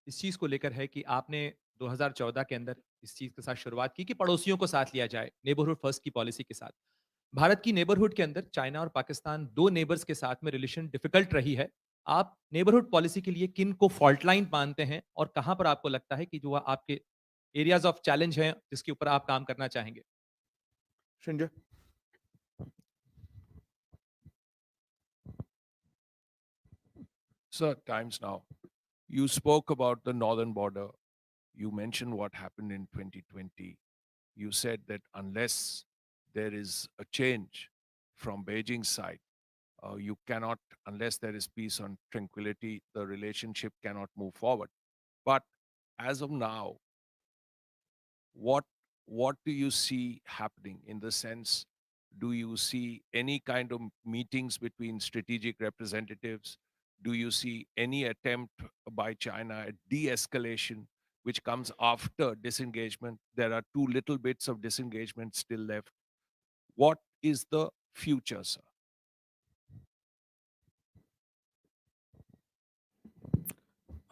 इस चीज़ को लेकर है कि आपने 2014 के अंदर इस चीज़ के साथ शुरुआत की कि पड़ोसियों को साथ लिया जाए, नेबरहुड फर्स्ट की पॉलिसी के साथ। भारत की नेबरहुड के अंदर चाइना और पाकिस्तान 2 नेबर्स के साथ में रिलेशन डिफिकल्ट रही है। आप नेबरहुड पॉलिसी के लिए किन को फॉल्ट लाइन मानते हैं और कहाँ पर आपको लगता है कि जो आपके एरियाज़ ऑफ चैलेंज हैं, जिसके ऊपर आप काम करना चाहेंगे? Shinja? Sir, times now. You spoke about the northern border. You mentioned what happened in 2020. You said that unless there is a change from Beijing's side, you cannot, unless there is peace and tranquility, the relationship cannot move forward. But as of now, what do you see happening in the sense? Do you see any kind of meetings between strategic representatives? Do you see any attempt by China at de-escalation? which comes after disengagement. There are two little bits of disengagement still left. What is the future, sir?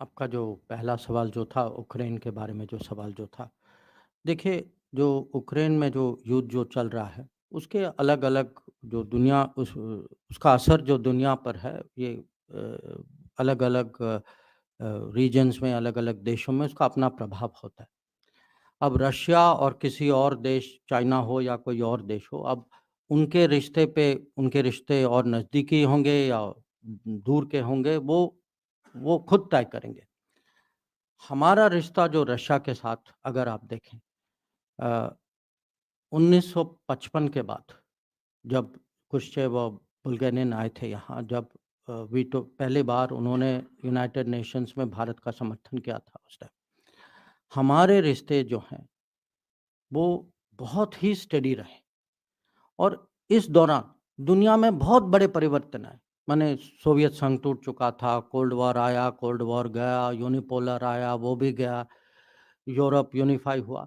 आपका जो पहला सवाल जो था Ukraine के बारे में जो सवाल जो था, देखिए जो उक्रेन में जो युद्ध जो चल रहा है, उसके अलग-अलग जो दुनिया उसका असर जो दुनिया पर है, ये अलग-अलग रीजन्स में, अलग-अलग देशों में उसका अपना प्रभाव होता है। अब रशिया और किसी और देश, चाइना हो या कोई और देश हो, अब उनके रिश्ते और नज़दीकी होंगे या दूर के होंगे, वो खुद तय करेंगे। हमारा रिश्ता जो रशिया के साथ अगर आप देखें, 1955 के बाद जब क्रुश्चेव और बुल्गेरियन आए थे यहाँ, जब वीटो पहली बार उन्होंने यूनाइटेड नेशंस में भारत का समर्थन किया था उस टाइम, हमारे रिश्ते जो हैं वो बहुत ही स्टेडी रहे। और इस दौरान दुनिया में बहुत बड़े परिवर्तन आए। माने सोवियत संघ टूट चुका था, कोल्ड वॉर आया, कोल्ड वॉर गया, यूनिपोलर आया, वो भी गया, यूरोप यूनिफाई हुआ।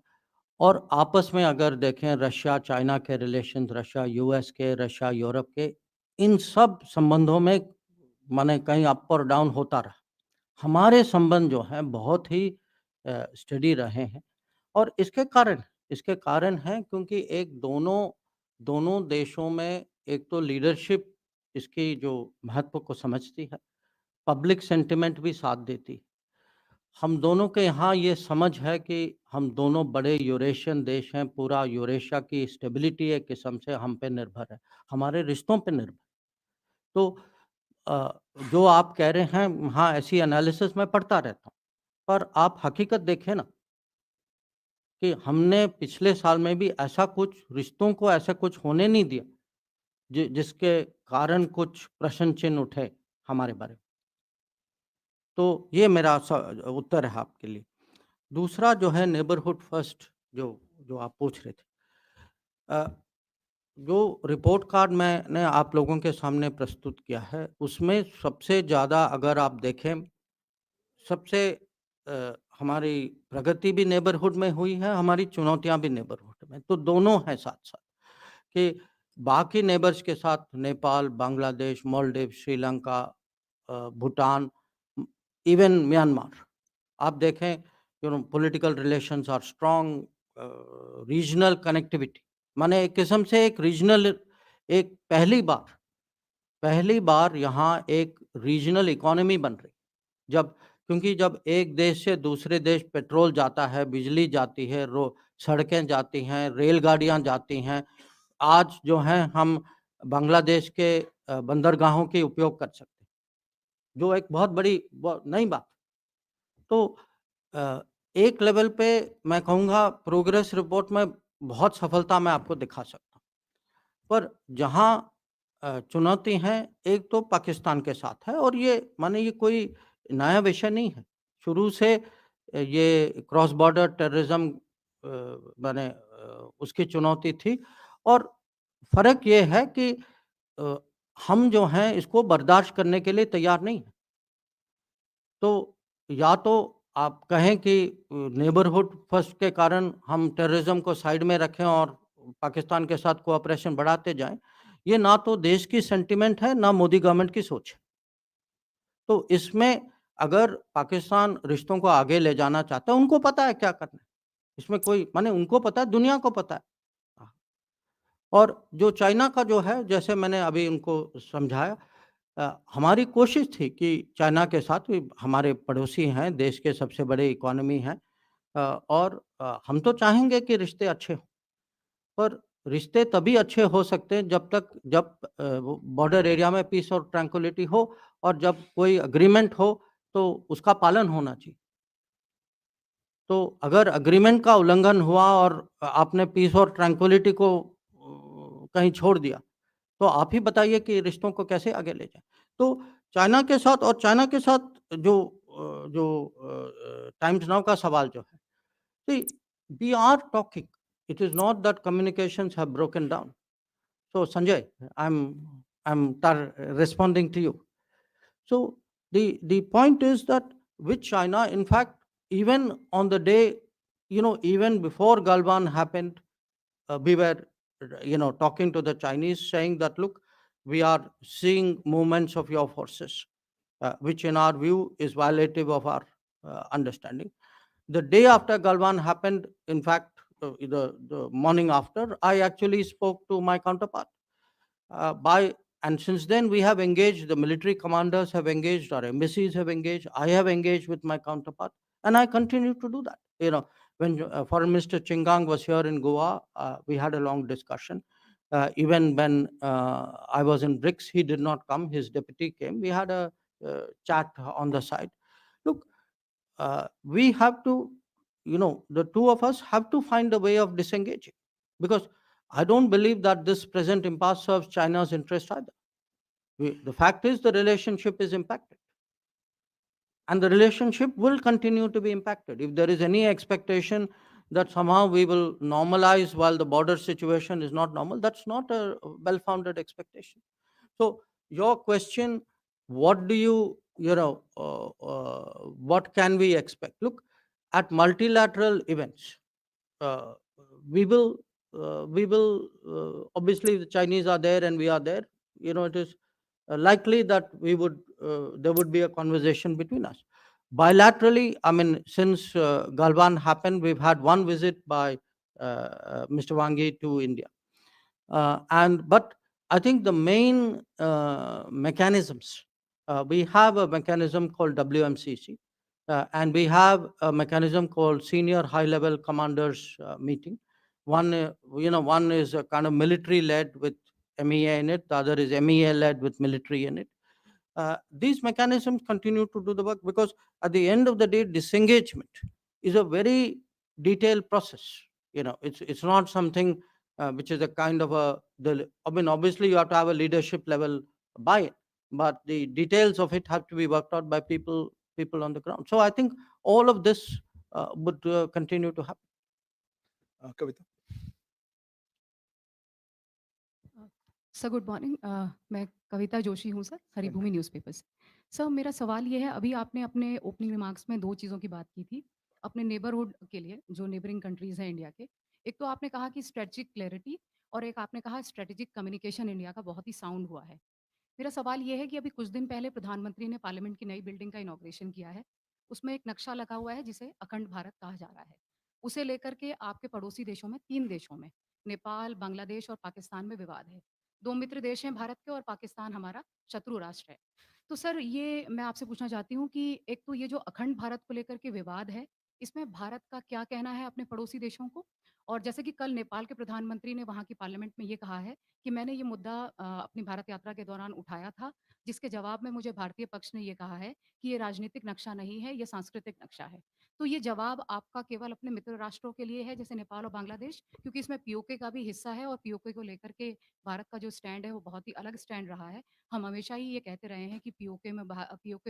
और आपस में अगर देखें रशिया चाइना के रिलेशंस, रशिया यूएस के, रशिया यूरोप के, इन सब संबंधों में माने कहीं अप और डाउन होता रहा। हमारे संबंध जो हैं बहुत ही स्टेडी रहे हैं। और इसके कारण हैं क्योंकि एक दोनों दोनों देशों में एक तो लीडरशिप इसकी जो महत्व को समझती है, पब्लिक सेंटिमेंट भी साथ देती है। हम दोनों के यहाँ ये समझ है कि हम दोनों बड़े यूरेशियन देश हैं, पूरा यूरेशिया की स्टेबिलिटी एक किस्म से हम पे निर्भर है, हमारे रिश्तों पे निर्भर। तो जो आप कह रहे हैं, हाँ, ऐसी एनालिसिस मैं पढ़ता रहता हूँ, पर आप हकीकत देखें ना कि हमने पिछले साल में भी ऐसा कुछ रिश्तों को ऐसा कुछ होने नहीं दिया जिसके कारण कुछ प्रश्न चिन्ह उठे हमारे बारे में। तो ये मेरा उत्तर है आपके लिए। दूसरा जो है नेबरहुड फर्स्ट जो जो आप पूछ रहे थे, जो रिपोर्ट कार्ड मैंने आप लोगों के सामने प्रस्तुत किया है, उसमें सबसे ज़्यादा अगर आप देखें, सबसे हमारी प्रगति भी नेबरहुड में हुई है, हमारी चुनौतियाँ भी नेबरहुड में, तो दोनों हैं साथ-साथ। कि बाकी नेबर्स के साथ नेपाल, बांग्लादेश, मालदीव, श्रीलंका, भूटान, इवन म्यांमार, आप देखें political relations are strong, regional connectivity, माने एक किस्म से एक रीजनल, एक पहली बार यहाँ एक रीजनल इकोनॉमी बन रही। क्योंकि जब एक देश से दूसरे देश पेट्रोल जाता है, बिजली जाती है, सड़कें जाती हैं, रेलगाड़ियाँ जाती हैं, आज जो हैं हम बांग्लादेश के बंदरगाहों के उपयोग कर सकते हैं, जो एक बहुत बड़ी नई बात। तो अ, एक लेवल पे मैं कहूँगा प्रोग्रेस रिपोर्ट में बहुत सफलता मैं आपको दिखा सकता हूँ। पर जहाँ चुनौती है, एक तो पाकिस्तान के साथ है, और ये माने ये कोई नया विषय नहीं है। शुरू से ये क्रॉस बॉर्डर टेररिज्म माने उसकी चुनौती थी। और फ़र्क ये है कि अ, हम जो हैं इसको बर्दाश्त करने के लिए तैयार नहीं हैं। तो या तो आप कहें कि नेबरहुड फर्स्ट के कारण हम टेररिज्म को साइड में रखें और पाकिस्तान के साथ कोऑपरेशन बढ़ाते जाएँ। ये ना तो देश की सेंटिमेंट है, ना मोदी गवर्नमेंट की सोच है। तो इसमें अगर पाकिस्तान रिश्तों को आगे ले जाना चाहता है, उनको पता है क्या करना है। इसमें कोई माने उनको पता है, दुनिया को पता है। हाँ। और जो चाइना का जो है, जैसे मैंने अभी उनको समझाया, हमारी कोशिश थी कि चाइना के साथ भी, हमारे पड़ोसी हैं, देश के सबसे बड़े इकोनॉमी हैं, और हम तो चाहेंगे कि रिश्ते अच्छे हों। पर रिश्ते तभी अच्छे हो सकते हैं जब वो बॉर्डर एरिया में पीस और ट्रैंक्विलिटी हो, और जब कोई एग्रीमेंट हो तो उसका पालन होना चाहिए। तो अगर एग्रीमेंट का उल्लंघन हुआ और आपने पीस और ट्रैंक्विलिटी को कहीं छोड़ दिया, तो आप ही बताइए कि रिश्तों को कैसे आगे ले जाएँ। तो चाइना के साथ जो टाइम्स नाउ का सवाल जो है, see we are talking, it is not that communications have broken down. So Sanjay, responding to you. So the point is that with China, in fact, even on the day, even before Galwan happened, we were, talking to the Chinese, saying that, look, we are seeing movements of your forces, which in our view is violative of our understanding. The day after Galwan happened, in fact, the morning after, I actually spoke to my counterpart. And since then, we have engaged, the military commanders have engaged, our embassies have engaged, I have engaged with my counterpart, and I continue to do that. When Foreign Minister Chingang was here in Goa, we had a long discussion. Even when I was in BRICS, he did not come, his deputy came. We had a chat on the side. Look, we have to, the two of us have to find a way of disengaging, because I don't believe that this present impasse serves China's interest either. The fact is, the relationship is impacted, and the relationship will continue to be impacted. If there is any expectation that somehow we will normalize while the border situation is not normal, that's not a well-founded expectation. So your question, what do what can we expect? Look, at multilateral events, uh, we will obviously, the Chinese are there and we are there. It is likely that there would be a conversation between us. Bilaterally, I mean, since Galwan happened, we've had one visit by Mr. Wang Yi to India. But I think the main mechanisms, we have a mechanism called WMCC, and we have a mechanism called Senior High Level Commanders Meeting. One is a kind of military led with MEA in it, the other is MEA led with military in it. These mechanisms continue to do the work, because at the end of the day, disengagement is a very detailed process. It's not something which is a kind of I mean, obviously you have to have a leadership level buy-in, but the details of it have to be worked out by people on the ground. So I think all of this would continue to happen. Kavita. Sir good morning मैं कविता जोशी हूँ sir Haribhoomi newspaper से। Sir मेरा सवाल ये है, अभी आपने अपने ओपनिंग रिमार्क्स में 2 चीज़ों की बात की थी अपने नेबरहुड के लिए, जो नेबरिंग कंट्रीज़ हैं इंडिया के। एक तो आपने कहा कि स्ट्रेटजिक क्लैरिटी, और एक आपने कहा स्ट्रेटेजिक कम्युनिकेशन इंडिया का बहुत ही साउंड हुआ है। मेरा सवाल ये है कि अभी कुछ दिन पहले प्रधानमंत्री ने पार्लियामेंट की नई बिल्डिंग का इनॉग्रेशन किया है। उसमें एक नक्शा लगा हुआ है जिसे अखंड भारत कहा जा रहा है। उसे लेकर के आपके पड़ोसी देशों में 3 देशों में, नेपाल, बांग्लादेश और पाकिस्तान में विवाद है। 2 मित्र देश हैं भारत के और पाकिस्तान हमारा शत्रु राष्ट्र है। तो सर ये मैं आपसे पूछना चाहती हूँ कि एक तो ये जो अखंड भारत को लेकर के विवाद है, इसमें भारत का क्या कहना है अपने पड़ोसी देशों को? और जैसे कि कल नेपाल के प्रधानमंत्री ने वहाँ की पार्लियामेंट में ये कहा है कि मैंने ये मुद्दा अपनी भारत यात्रा के दौरान उठाया था, जिसके जवाब में मुझे भारतीय पक्ष ने ये कहा है कि ये राजनीतिक नक्शा नहीं है, ये सांस्कृतिक नक्शा है। तो ये जवाब आपका केवल अपने मित्र राष्ट्रों के लिए है, जैसे नेपाल और बांग्लादेश? क्योंकि इसमें पीओके का भी हिस्सा है और पीओके को लेकर के भारत का जो स्टैंड है, वो बहुत ही अलग स्टैंड रहा है। हम हमेशा ही ये कहते रहे हैं कि पीओके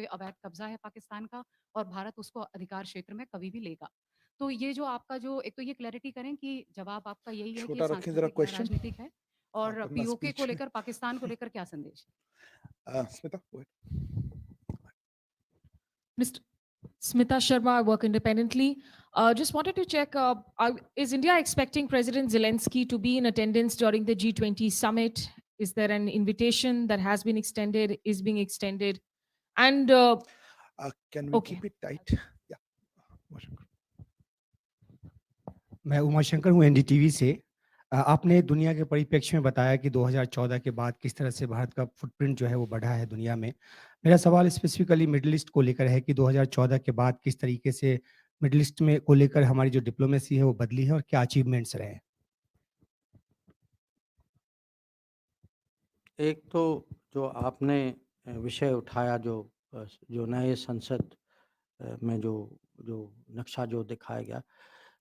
अवैध कब्ज़ा है पाकिस्तान का और भारत उसको अधिकार क्षेत्र में कभी भी लेगा। तो ये जो आपका जो एक तो ये क्लैरिटी करें कि जवाब आपका यही है कि ये छोटा रखें जरा सांस्कृतिक या क्वेश्चन, राजनीतिक है, और अपना पीओके को स्पीच। लेकर पाकिस्तान को लेकर क्या संदेश है? Smita, go ahead. Mr. Smita Sharma, I work independently. Just wanted to check, is India expecting President Zelensky to be in attendance during the G20 summit? Is there an invitation that has been extended, is being extended? And Can we okay. keep it tight? Yeah. Jaishankar. मैं उमाशंकर हूँ NDTV से। आपने दुनिया के परिप्रेक्ष्य में बताया कि 2014 के बाद किस तरह से भारत का फुटप्रिंट जो है वो बढ़ा है दुनिया में। मेरा सवाल स्पेसिफिकली मिडिल ईस्ट को लेकर है कि 2014 के बाद किस तरीके से मिडिल ईस्ट में को लेकर हमारी जो डिप्लोमेसी है वो बदली है और क्या अचीवमेंट्स रहे हैं। एक तो जो आपने विषय उठाया, जो नए संसद में जो नक्शा जो दिखाया गया,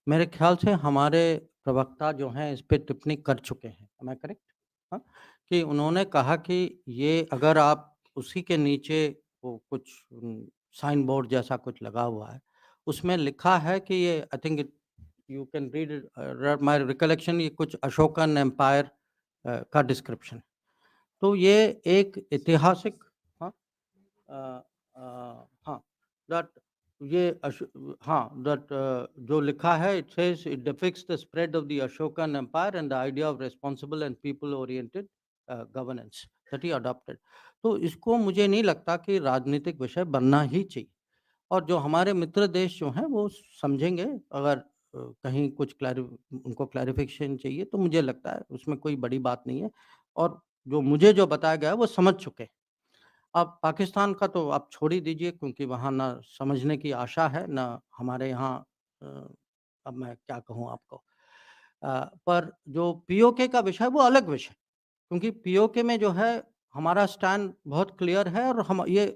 मेरे ख्याल से हमारे प्रवक्ता जो हैं इस पे टिप्पणी कर चुके हैं। Am I correct? हाँ, कि उन्होंने कहा कि ये अगर आप उसी के नीचे वो कुछ साइन बोर्ड जैसा कुछ लगा हुआ है, उसमें लिखा है कि ये, आई think you can read it, my recollection, ये कुछ अशोकन एम्पायर का डिस्क्रिप्शन है। तो ये एक ऐतिहासिक, हाँ, दैट हाँ, that जो लिखा है, it says it depicts the spread of the Ashokan Empire and the idea of responsible and people-oriented governance that he adopted. तो इसको मुझे नहीं लगता कि राजनीतिक विषय बनना ही चाहिए, और जो हमारे मित्र देश जो हैं वो समझेंगे। अगर कहीं कुछ उनको क्लैरिफिकेशन चाहिए तो मुझे लगता है उसमें कोई बड़ी बात नहीं है, और जो मुझे जो बताया गया है वो समझ चुके हैं। अब पाकिस्तान का तो आप छोड़ ही दीजिए, क्योंकि वहाँ ना समझने की आशा है, ना हमारे यहाँ अ, अब मैं क्या कहूँ आपको। पर जो पीओके का विषय है वो अलग विषय, क्योंकि पीओके में जो है हमारा स्टैंड बहुत क्लियर है, और हम ये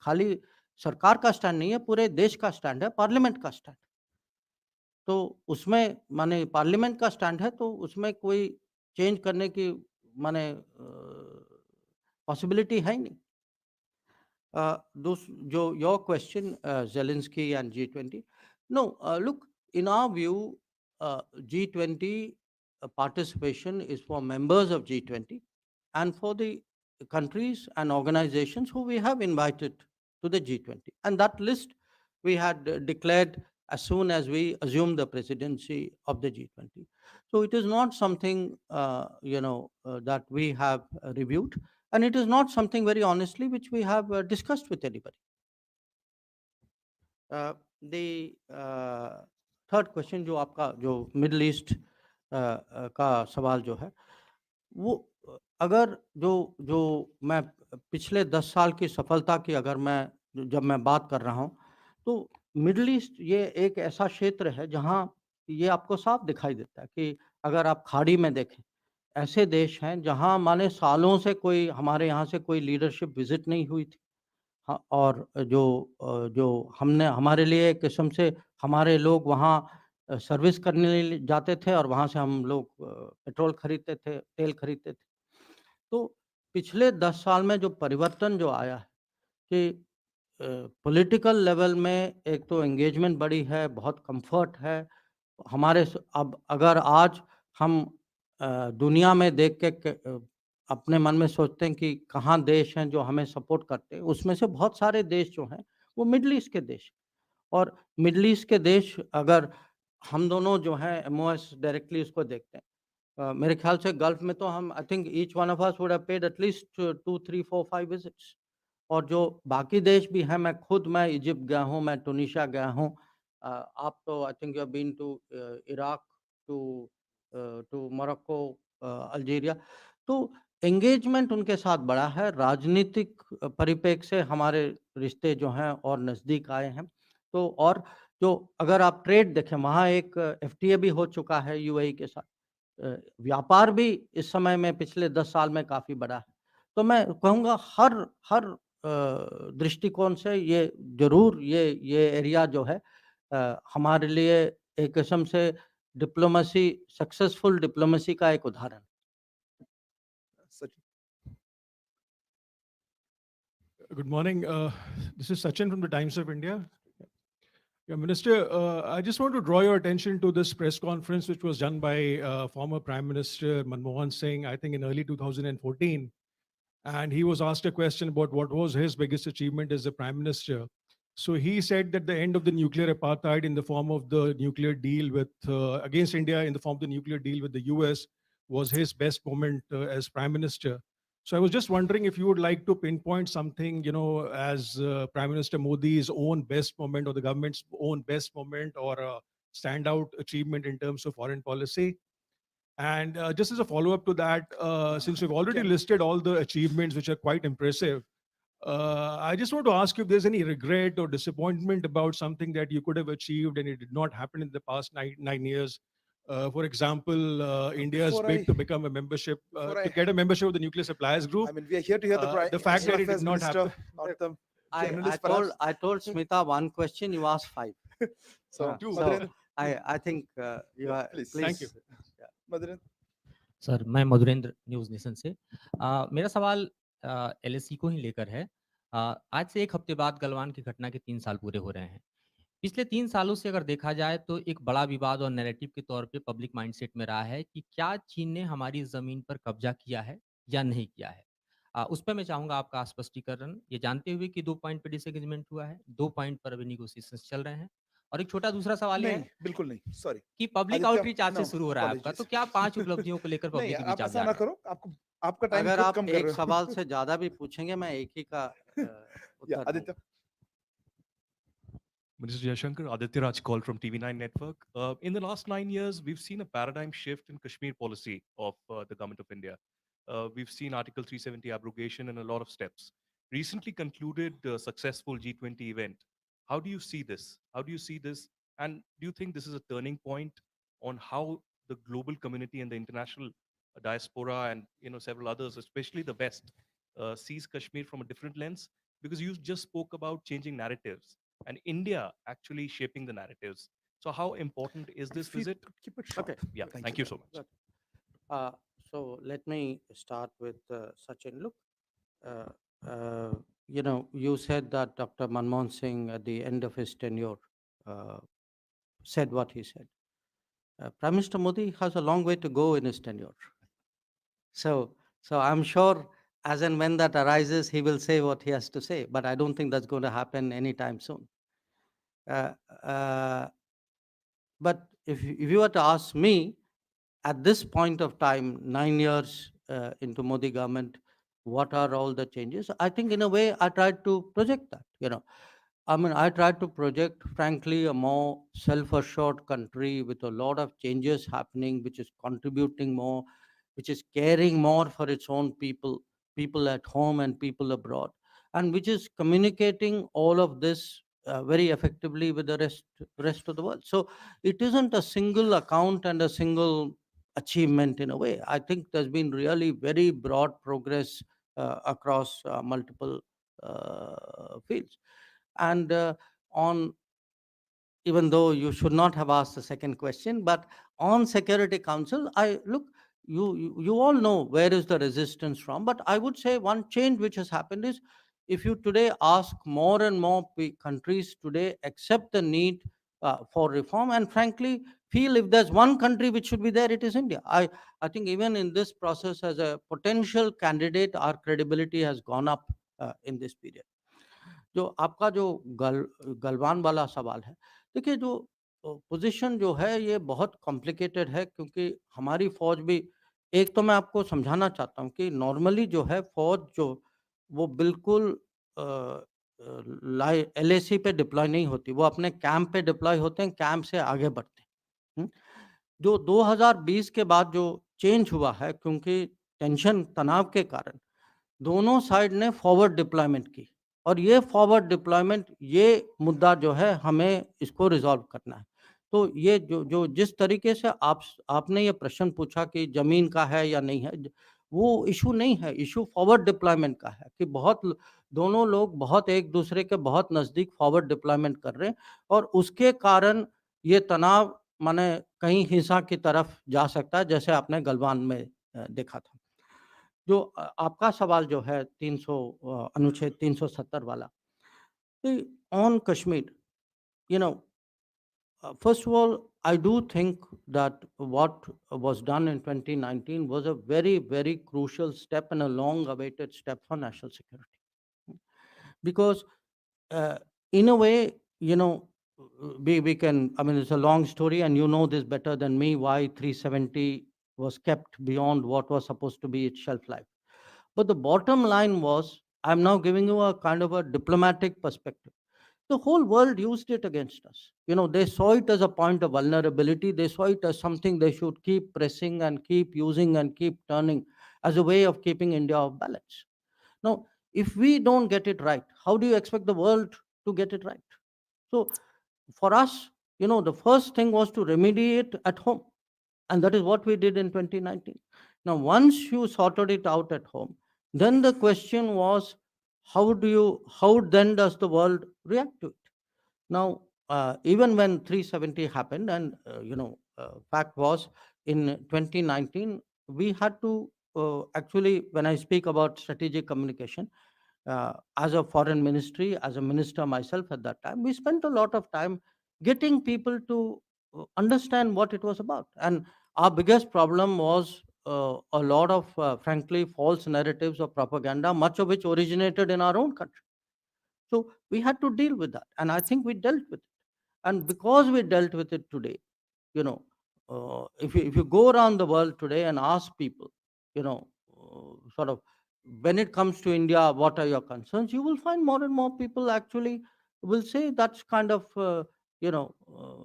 खाली सरकार का स्टैंड नहीं है, पूरे देश का स्टैंड है, पार्लियामेंट का स्टैंड। तो उसमें माने पार्लियामेंट का स्टैंड है, तो उसमें कोई चेंज करने की माने पॉसिबिलिटी है ही नहीं। Your question, Zelensky and G20. No, look, in our view, G20 participation is for members of G20 and for the countries and organizations who we have invited to the G20. And that list we had declared as soon as we assumed the presidency of the G20. So it is not something, that we have reviewed. And it is not something, very honestly, which we have discussed with anybody. The third question, जो आपका जो middle east का सवाल जो है, वो अगर जो मैं पिछले 10 साल की सफलता की अगर जब मैं बात कर रहा हूँ, तो मिडल ईस्ट ये एक ऐसा क्षेत्र है जहाँ ये आपको साफ दिखाई देता है कि अगर आप खाड़ी में देखें, ऐसे देश हैं जहाँ माने सालों से कोई हमारे यहाँ से कोई लीडरशिप विजिट नहीं हुई थी। हाँ, और जो हमने हमारे लिए एक किस्म से हमारे लोग वहाँ सर्विस करने लिए जाते थे, और वहाँ से हम लोग पेट्रोल खरीदते थे, तेल खरीदते थे। तो पिछले 10 साल में जो परिवर्तन जो आया है कि पॉलिटिकल लेवल में एक तो एंगेजमेंट बढ़ी है, बहुत कंफर्ट है। अब अगर आज हम दुनिया में देख के अपने मन में सोचते हैं कि कहाँ देश हैं जो हमें सपोर्ट करते हैं, उसमें से बहुत सारे देश जो हैं वो मिडल ईस्ट के देश। और मिडल ईस्ट के देश, अगर हम दोनों जो हैं एमओएस डायरेक्टली उसको देखते हैं, मेरे ख्याल से गल्फ में तो हम I think each one of us would have paid at least 2, 3, 4, 5 visits. और जो बाकी देश भी हैं, मैं इजिप्ट गया हूँ, मैं टूनिशिया गया हूँ। आप तो I think you have been to Iraq, to Morocco, Algeria. तो एंगेजमेंट उनके साथ बढ़ा है, राजनीतिक परिप्रेक्ष्य से हमारे रिश्ते जो हैं और नज़दीक आए हैं। तो और जो अगर आप ट्रेड देखें, वहाँ एक एफटीए भी हो चुका है यूएई के साथ। व्यापार भी इस समय में पिछले 10 साल में काफ़ी बढ़ा है। तो मैं कहूँगा हर दृष्टिकोण से ये ज़रूर ये एरिया जो है हमारे लिए एक किस्म से डिप्लोमेसी, सक्सेसफुल डिप्लोमेसी का एक उदाहरण है। Sachin. Good morning. This is Sachin from the Times of India. Yeah, Minister, I just want to draw your attention to this press conference which was done by former Prime Minister Manmohan Singh, I think in early 2014. And he was asked a question about what was his biggest achievement as a Prime Minister. So he said that the end of the nuclear apartheid in the form of the nuclear deal with against India in the form of the nuclear deal with the US was his best moment as Prime Minister. So I was just wondering if you would like to pinpoint something, as Prime Minister Modi's own best moment or the government's own best moment or a standout achievement in terms of foreign policy. And just as a follow-up to that, since we've already listed all the achievements, which are quite impressive, I just want to ask you if there's any regret or disappointment about something that you could have achieved and it did not happen in the past nine years. For example, India's Before bid I- to become a membership, before to I- get a membership of the Nuclear Suppliers Group. I mean, we are here to hear The fact that it did not happen. not the I journalist, told perhaps. Smita one question, you asked 5. So, Two. Madhurendra, I think you are please. Thank you. Yeah. Madhurendra. Sir मैं Madhurendra news nation से मेरा सवाल LAC को ही लेकर है। आज से 1 हफ्ते बाद गलवान की घटना के 3 साल पूरे हो रहे हैं। पिछले 3 सालों से अगर देखा जाए तो एक बड़ा विवाद और नैरेटिव के तौर पे पब्लिक माइंडसेट में रहा है कि क्या चीन ने हमारी ज़मीन पर कब्जा किया है या नहीं किया है। उस पे मैं चाहूँगा आपका स्पष्टीकरण, ये जानते हुए कि 2 पॉइंट पे डिसएग्रीमेंट हुआ है, 2 पॉइंट पर अभी नेगोशिएशंस चल रहे हैं। और एक छोटा दूसरा सवाल ये नहीं, है बिल्कुल नहीं, सॉरी। कि पब्लिक आदित्य, आउटरीच आज से नो, शुरू हो रहा है आपका, अपॉलजीज़। तो क्या 5 उपलब्धियों को लेकर नहीं पब्लिक के यार, बीच आप आप ऐसा जा ना रहे हैं? करो, आपका टाइम अगर खुद आप कम कर एक रहे सवाल हो। से ज़्यादा भी पूछेंगे, मैं एक ही का या उत्तर आदित्य। दूँगा। Mr. Jaishankar, Aditya Raj call from TV9 Network. In the last 9 years, we've seen a paradigm shift in Kashmir policy of the government of India. We've seen Article 370 abrogation and a lot of steps. Recently concluded successful G20 event. How do you see this? How do you see this? And do you think this is a turning point on how the global community and the international diaspora and several others, especially the West, sees Kashmir from a different lens? Because you just spoke about changing narratives and India actually shaping the narratives. So how important is this If you visit? could keep it short. Okay. Yeah, Thank thank you. you so much. Good. So let me start with Sachin. Look, uh, you said that Dr. Manmohan Singh at the end of his tenure uh, said what he said. Prime Minister Modi has a long way to go in his tenure. So I'm sure as and when that arises, he will say what he has to say, but I don't think that's going to happen anytime soon. Uh, uh, but if you were to ask me, at this point of time, 9 years into Modi government, what are all the changes? I think in a way I tried to project that. I mean, I tried to project, frankly, a more self-assured country with a lot of changes happening, which is contributing more, which is caring more for its own people, people at home and people abroad, and which is communicating all of this very effectively with the rest of the world. So it isn't a single account and a single achievement in a way. I think there's been really very broad progress across multiple fields. And on, even though you should not have asked the second question, but on Security Council, I look, you all know where is the resistance from, but I would say one change which has happened is, if you today ask, more and more countries today accept the need for reform, and frankly feel if there's one country which should be there, it is India. I think even in this process, as a potential candidate, our credibility has gone up in this period. जो आपका जो गलवान वाला सवाल है, देखिए, जो position जो है ये बहुत कॉम्प्लिकेटेड है, क्योंकि हमारी फौज भी, एक तो मैं आपको समझाना चाहता हूँ कि नॉर्मली जो है फौज जो, वो बिल्कुल एलएसी पे डिप्लॉय नहीं होती, वो अपने कैंप पे डिप्लॉय होते हैं, कैंप से आगे बढ़ते हैं। जो 2020 के बाद जो चेंज हुआ है, क्योंकि टेंशन तनाव के कारण दोनों साइड ने फॉरवर्ड डिप्लॉयमेंट की, और ये फॉरवर्ड डिप्लॉयमेंट, ये मुद्दा जो है, हमें इसको रिजॉल्व करना है। तो ये जो जो जिस तरीके से आपने ये प्रश्न पूछा कि ज़मीन का है या नहीं है, वो इश्यू नहीं है, इश्यू फॉरवर्ड डिप्लॉयमेंट का है कि दोनों लोग बहुत एक दूसरे के बहुत नज़दीक फॉरवर्ड डिप्लॉयमेंट कर रहे हैं, और उसके कारण ये तनाव माने कहीं हिंसा की तरफ जा सकता है, जैसे आपने गलवान में देखा था। जो आपका सवाल जो है 300 अनुच्छेद 370 वाला, on Kashmir, you know, first of all, I do think that what was done in 2019 was a very, very crucial step and a long awaited step for national security. Because in a way, we can, I mean, it's a long story, and you know this better than me, why 370 was kept beyond what was supposed to be its shelf life. But the bottom line was, I'm now giving you a kind of a diplomatic perspective. The whole world used it against us. They saw it as a point of vulnerability. They saw it as something they should keep pressing and keep using and keep turning as a way of keeping India off balance. Now, if we don't get it right, how do you expect the world to get it right? So, for us, the first thing was to remediate at home. And that is what we did in 2019. Now, once you sorted it out at home, then the question was, how then does the world react to it? Now, even when 370 happened, and fact was, in 2019, we had to actually, when I speak about strategic communication, as a foreign ministry, as a minister myself at that time, we spent a lot of time getting people to understand what it was about. And our biggest problem was a lot of, frankly, false narratives of propaganda, much of which originated in our own country. So we had to deal with that, and I think we dealt with it. And because we dealt with it today, you know, if you go around the world today and ask people, sort of, when it comes to India, what are your concerns? You will find more and more people actually will say that's kind of,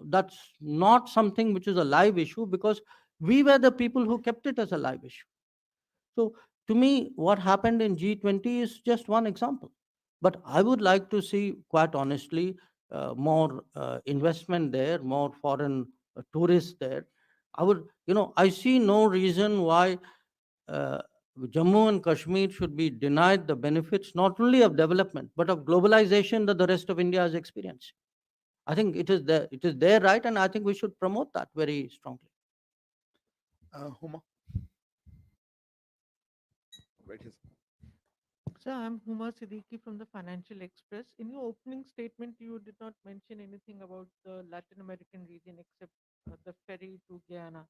that's not something which is a live issue, because we were the people who kept it as a live issue. So to me, what happened in G20 is just one example. But I would like to see, quite honestly, more investment there, more foreign tourists there. I see no reason why uh, Jammu and Kashmir should be denied the benefits not only of development but of globalization that the rest of India has experienced. I think it is their right, and I think we should promote that very strongly. Huma. Right here. Sir, I'm Huma Siddiqui from the Financial Express. In your opening statement, you did not mention anything about the Latin American region except the ferry to Guyana.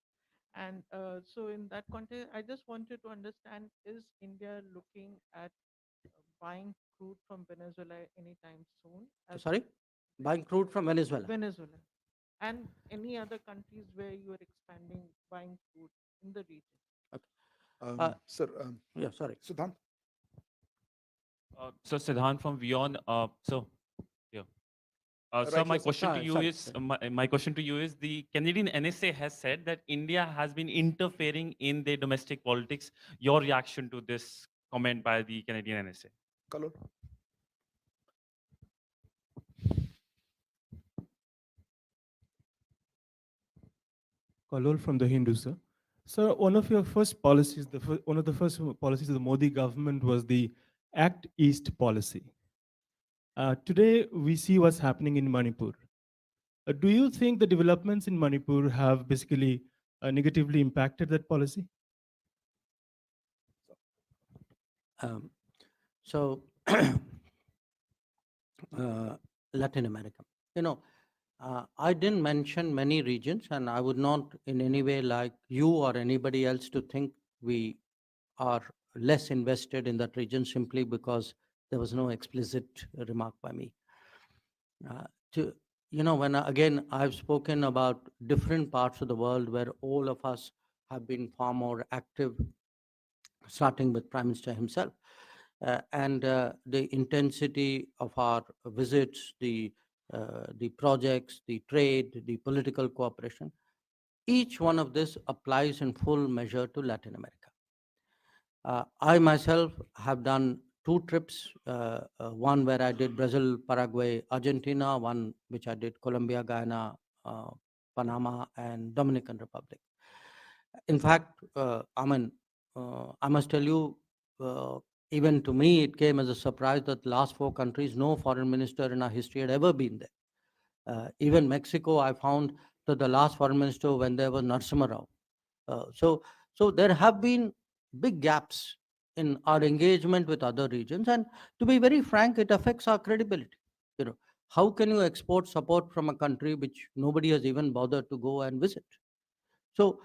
And so, in that context, I just wanted to understand, is India looking at buying crude from Venezuela anytime soon? Sorry? Buying crude from Venezuela. Venezuela. And any other countries where you are expanding buying crude in the region? Sir, Yeah, sorry. Siddhant. So Siddhant from Vion. Yeah. So Right my here, sir. question to Sorry, you sorry, is sorry. my question to you is the Canadian NSA has said that India has been interfering in their domestic politics. Your reaction to this comment by the Canadian NSA? Kalol. Kalol from the Hindu, sir. Sir, one of your first policies, one of the first policies of the Modi government was the Act East policy. Today, we see what's happening in Manipur. Do you think the developments in Manipur have basically negatively impacted that policy? So, Latin America. I didn't mention many regions, and I would not in any way like you or anybody else to think we are less invested in that region simply because there was no explicit remark by me. Again, I've spoken about different parts of the world where all of us have been far more active, starting with Prime Minister himself. And the intensity of our visits, the projects, the trade, the political cooperation, each one of this applies in full measure to Latin America. I myself have done 2 trips, one where I did Brazil, Paraguay, Argentina, one which I did Colombia, Guyana, Panama, and Dominican Republic. In fact, I must tell you, even to me, it came as a surprise that the last 4 countries, no foreign minister in our history had ever been there. Even Mexico, I found that the last foreign minister when there was Narasimha Rao. So there have been big gaps in our engagement with other regions, and to be very frank, it affects our credibility. How can you export support from a country which nobody has even bothered to go and visit? So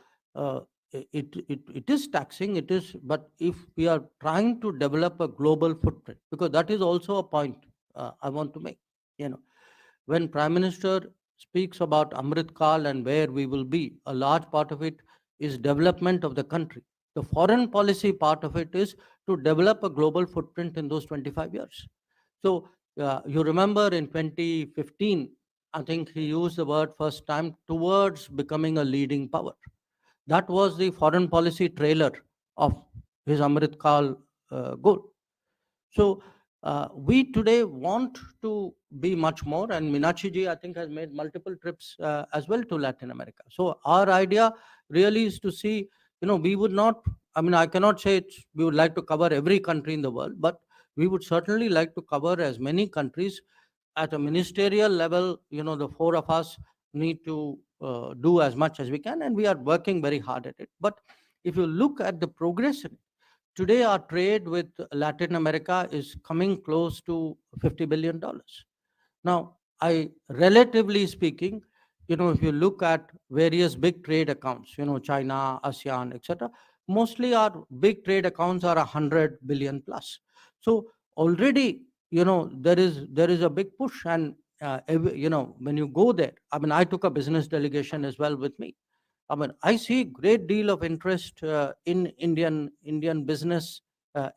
it is taxing. It is, but if we are trying to develop a global footprint, because that is also a point I want to make. When Prime Minister speaks about Amrit Kal and where we will be, a large part of it is development of the country. The foreign policy part of it is to develop a global footprint in those 25 years. So you remember in 2015, I think he used the word first time, towards becoming a leading power. That was the foreign policy trailer of his Amrit Kal goal. So we today want to be much more, and Meenakshi ji, I think, has made multiple trips as well to Latin America. So our idea really is to see, we would not, I cannot say we would like to cover every country in the world, but we would certainly like to cover as many countries at a ministerial level. The 4 of us need to do as much as we can, and we are working very hard at it. But if you look at the progress in it, today our trade with Latin America is coming close to $50 billion. Now, relatively speaking, if you look at various big trade accounts, China, ASEAN, etc., mostly our big trade accounts are 100 billion plus. So already, there is a big push, and when you go there, I mean, I took a business delegation as well with me. I mean, I see great deal of interest in Indian business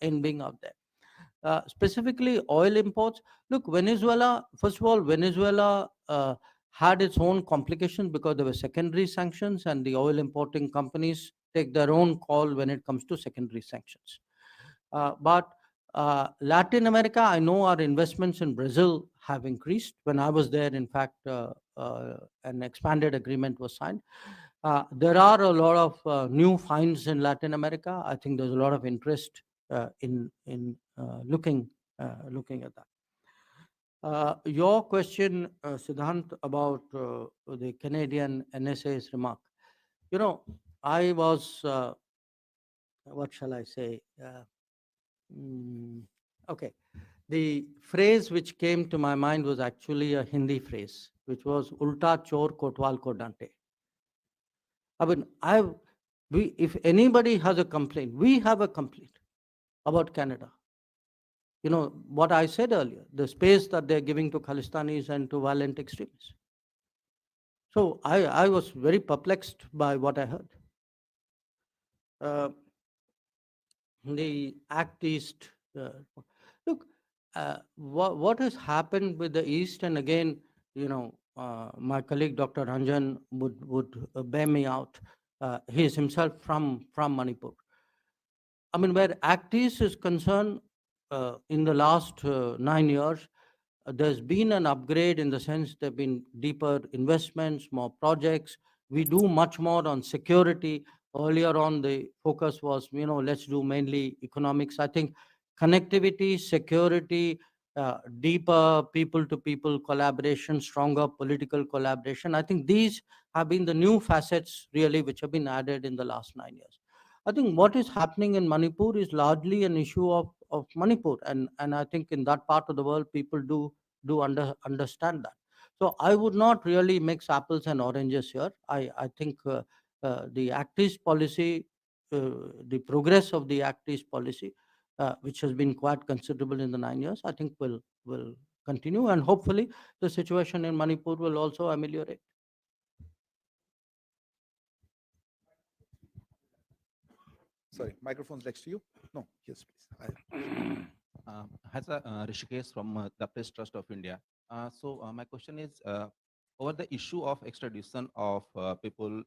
in being out there. Specifically oil imports. Look, Venezuela, first of all, Venezuela had its own complications because there were secondary sanctions, and the oil importing companies take their own call when it comes to secondary sanctions. But Latin America, I know our investments in Brazil have increased. When I was there, in fact, an expanded agreement was signed. There are a lot of new finds in Latin America. I think there's a lot of interest in looking at that. Your question, Siddhant, about the Canadian NSA's remark. I was, what shall I say? Okay. The phrase which came to my mind was actually a Hindi phrase, which was "Ulta chor kotwal ko dante." I mean, if anybody has a complaint, we have a complaint about Canada. What I said earlier, the space that they're giving to Khalistanis and to violent extremists. So I was very perplexed by what I heard. The Act East. Look, what has happened with the East, and again, my colleague Dr. Ranjan would bear me out. He is himself from Manipur. I mean, where Act East is concerned, in the last 9 years, there's been an upgrade in the sense there have been deeper investments, more projects. We do much more on security. Earlier on, the focus was, let's do mainly economics. I think connectivity, security, deeper people-to-people collaboration, stronger political collaboration. I think these have been the new facets, really, which have been added in the last 9 years. I think what is happening in Manipur is largely an issue of Manipur, and I think in that part of the world, people do understand that. So I would not really mix apples and oranges here. I think the Act East policy, the progress of the Act East policy, which has been quite considerable in the 9 years, I think will continue, and hopefully the situation in Manipur will also ameliorate. Sorry, microphone's next to you. No, yes, please. Hi, sir. Rishikesh from the Press Trust of India. So my question is, over the issue of extradition of people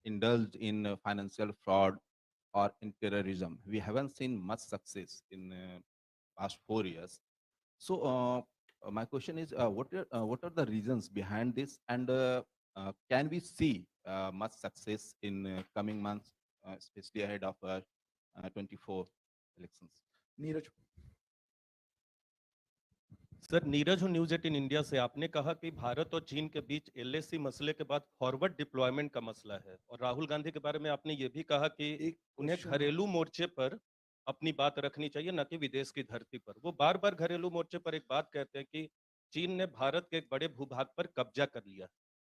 indulged in financial fraud or in terrorism, we haven't seen much success in past 4 years. So my question is, what are the reasons behind this, and can we see much success in coming months, especially ahead of 24 elections? Neeraj. Sir, Neeraj हूँ news 18 India से। आपने कहा कि भारत और चीन के बीच LAC मसले के बाद फॉरवर्ड डिप्लॉयमेंट का मसला है, और राहुल गांधी के बारे में आपने ये भी कहा कि उन्हें घरेलू मोर्चे पर अपनी बात रखनी चाहिए, न कि विदेश की धरती पर। वो बार बार घरेलू मोर्चे पर एक बात कहते हैं कि चीन ने भारत के एक बड़े भूभाग पर कब्जा कर लिया।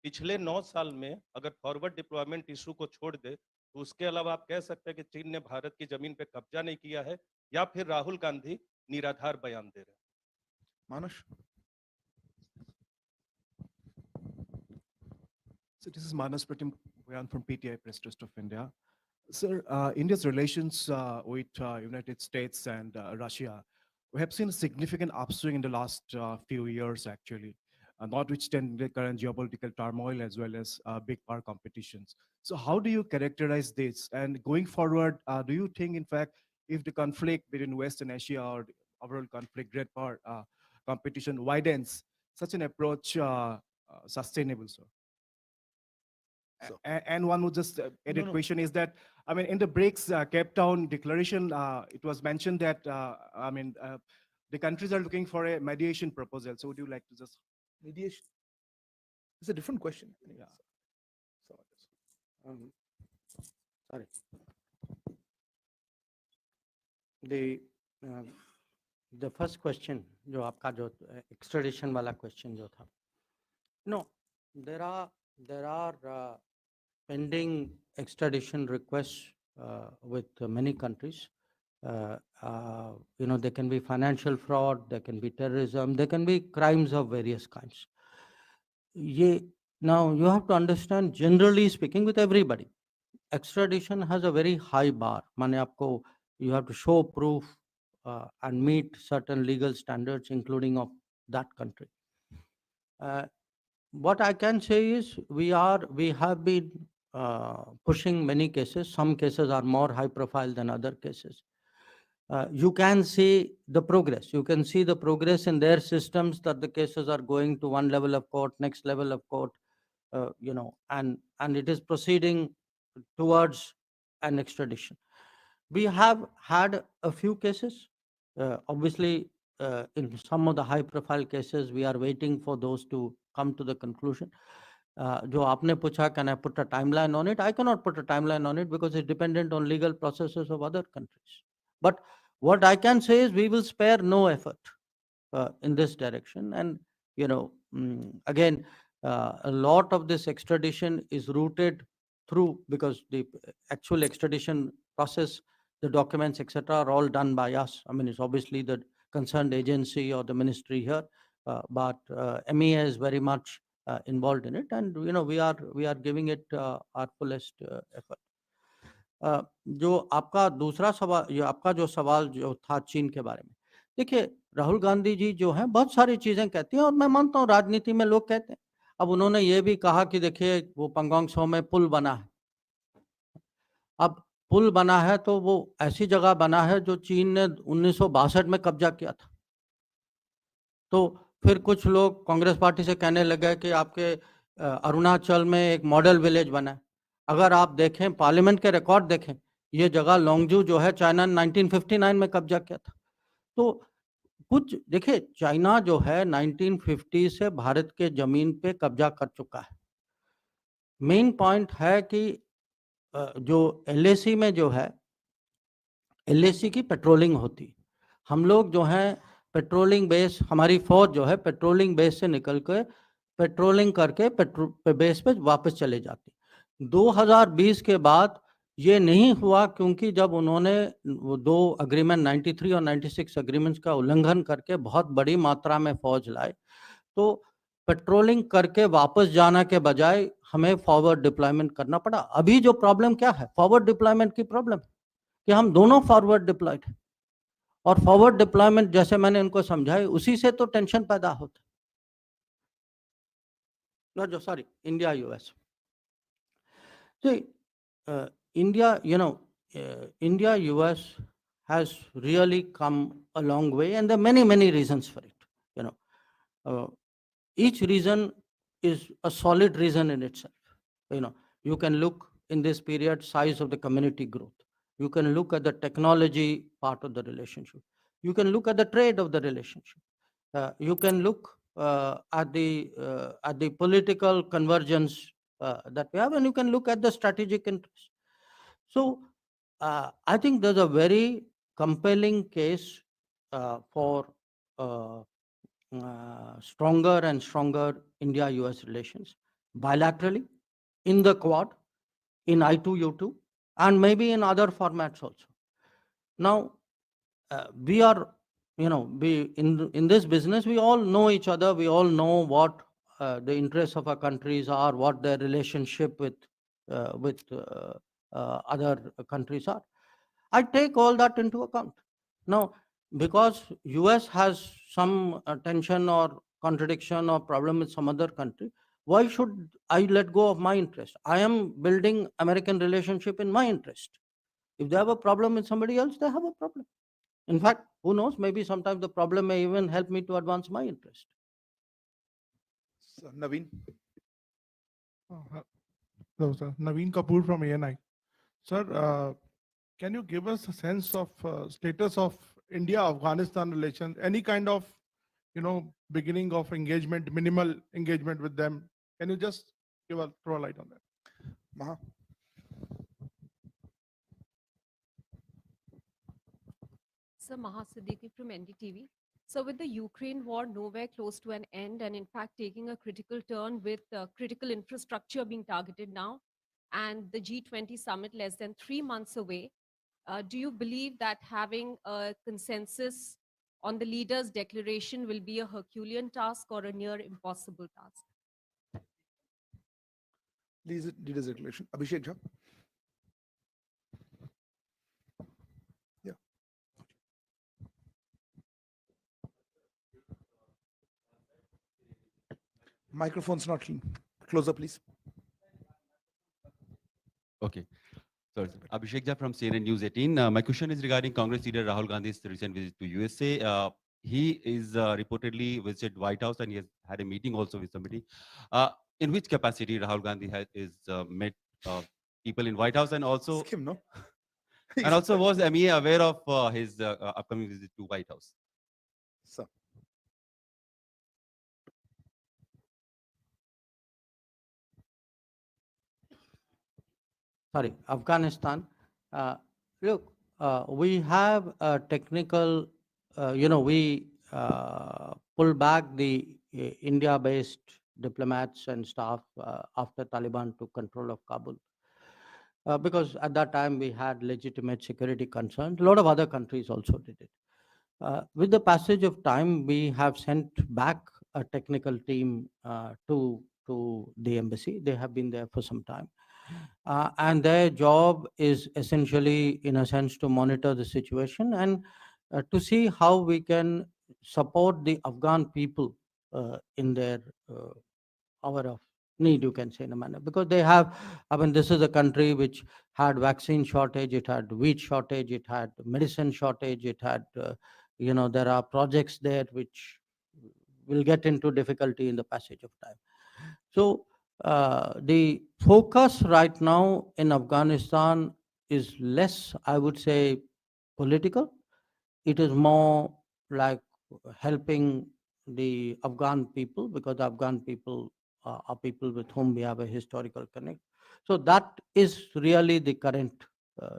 पिछले 9 साल में अगर फॉरवर्ड डिप्लॉयमेंट इशू को छोड़ दे, तो उसके अलावा आप कह सकते हैं कि चीन ने भारत की जमीन पर कब्जा नहीं किया है, या फिर राहुल गांधी निराधार बयान दे रहे हैं। Manush. So this is Manas Pratim from PTI Press Trust of India. Sir, India's relations with United States and Russia, we have seen a significant upswing in the last few years, actually, notwithstanding the current geopolitical turmoil as well as big power competitions. So how do you characterize this? And going forward, do you think, in fact, if the conflict between West and Asia or the overall conflict, great power competition widens, such an approach sustainable, sir? So, and one would just added question is that, I mean, in the BRICS Cape Town declaration, it was mentioned that, I mean, the countries are looking for a mediation proposal. So would you like to just... Mediation? It's a different question. Yeah. Sorry. The first question, जो आपका जो extradition वाला question जो था, no, there are pending extradition requests with many countries. There can be financial fraud, there can be terrorism, there can be crimes of various kinds. Now, you have to understand, generally speaking, with everybody, extradition has a very high bar. You have to show proof and meet certain legal standards, including of that country. What I can say is we have been pushing many cases. Some cases are more high profile than other cases. You can see the progress. You can see the progress in their systems, that the cases are going to one level of court, next level of court, and it is proceeding towards an extradition. We have had a few cases. Obviously, in some of the high-profile cases, we are waiting for those to come to the conclusion. जो आपने पूछा, can I put a timeline on it? I cannot put a timeline on it because it's dependent on legal processes of other countries. But what I can say is we will spare no effort in this direction. And, again, a lot of this extradition is rooted through, because the actual extradition process, the documents, etc., are all done by us. I mean, it's obviously the concerned agency or the ministry here, but MEA is very much involved in it, and we are giving it our fullest effort. जो आपका दूसरा सवाल, ये आपका जो सवाल जो था चीन के बारे में, देखिए, राहुल गांधी जी जो हैं बहुत सारी चीजें कहती हैं, और मैं मानता हूँ राजनीति में लोग कहते हैं। अब उन्होंने ये भी कहा कि देखिए वो पंगोंग त्सो में पुल बना है। अब पुल बना है तो वो ऐसी जगह बना है जो चीन ने 1962 में कब्जा किया था। तो फिर कुछ लोग कांग्रेस पार्टी से कहने लगे कि आपके अरुणाचल में एक मॉडल विलेज बना है। अगर आप देखें, पार्लियामेंट के रिकॉर्ड देखें, ये जगह लोंगजू जो है चाइना ने 1959 में कब्जा किया था। तो कुछ देखिए, चाइना जो है 1950 से भारत के जमीन पे कब्जा कर चुका है। मेन पॉइंट है कि जो एलएसी में जो है, एलएसी की पेट्रोलिंग होती, हम लोग जो हैं पेट्रोलिंग बेस, हमारी फौज जो है पेट्रोलिंग बेस से निकल के पेट्रोलिंग करके बेस पे वापस चले जाती। 2020 के बाद ये नहीं हुआ, क्योंकि जब उन्होंने वो 2 अग्रीमेंट 93 और 96 अग्रीमेंट्स का उल्लंघन करके बहुत बड़ी मात्रा में फौज लाए, तो पेट्रोलिंग करके वापस जाना के बजाय हमें फॉरवर्ड डिप्लॉयमेंट करना पड़ा। अभी जो प्रॉब्लम क्या है, फॉरवर्ड डिप्लॉयमेंट की प्रॉब्लम है कि हम दोनों फॉरवर्ड डिप्लॉयड हैं, और फॉरवर्ड डिप्लॉयमेंट जैसे मैंने इनको समझाई, उसी से तो टेंशन पैदा होता है। No, sorry, India, US. See, India, India, US has really come a long way, and there are many, many reasons for it. Each reason is a solid reason in itself. You can look in this period, size of the community growth. You can look at the technology part of the relationship. You can look at the trade of the relationship. You can look at the political convergence that we have, and you can look at the strategic interest. So I think there's a very compelling case for stronger and stronger India-US relations bilaterally, in the Quad, in I2U2, and maybe in other formats also. Now, we are, in this business, we all know each other. We all know what the interests of our countries are, what their relationship with other countries are. I take all that into account. Now, because US has some tension or contradiction or problem with some other country, why should I let go of my interest? I am building American relationship in my interest. If they have a problem with somebody else, they have a problem. In fact, who knows, maybe sometimes the problem may even help me to advance my interest. So, Naveen. Hello, sir. Naveen Kapoor from ANI. Sir, can you give us a sense of status of India-Afghanistan relations? Any kind of, beginning of engagement, minimal engagement with them? Can you just throw a light on that? Maha. Sir, Maha Siddiqui from NDTV. So with the Ukraine war nowhere close to an end, and in fact taking a critical turn with critical infrastructure being targeted now, and the G20 summit less than 3 months away. Do you believe that having a consensus on the leaders' declaration will be a Herculean task or a near impossible task? Leaders declaration. Abhishek Jha. Yeah. Microphone's not clean. Closer, please. Okay. So Abhishek Jha from CNN News 18. My question is regarding Congress leader Rahul Gandhi's recent visit to USA. He is reportedly visited White House and he has had a meeting also with somebody. In which capacity Rahul Gandhi is met people in White House and also Skim, no? and also was MEA aware of his upcoming visit to White House? So. Sorry, Afghanistan. Look, we have a technical, we pull back the India-based diplomats and staff after Taliban took control of Kabul. Because at that time we had legitimate security concerns. A lot of other countries also did it. With the passage of time, we have sent back a technical team to the embassy. They have been there for some time. And their job is essentially, in a sense, to monitor the situation and to see how we can support the Afghan people in their hour of need, you can say, in a manner, because they have, I mean, this is a country which had vaccine shortage, it had wheat shortage, it had medicine shortage, it had, there are projects there which will get into difficulty in the passage of time. So the focus right now in Afghanistan is less, I would say, political. It is more like helping the Afghan people, because the Afghan people are people with whom we have a historical connect. So that is really the current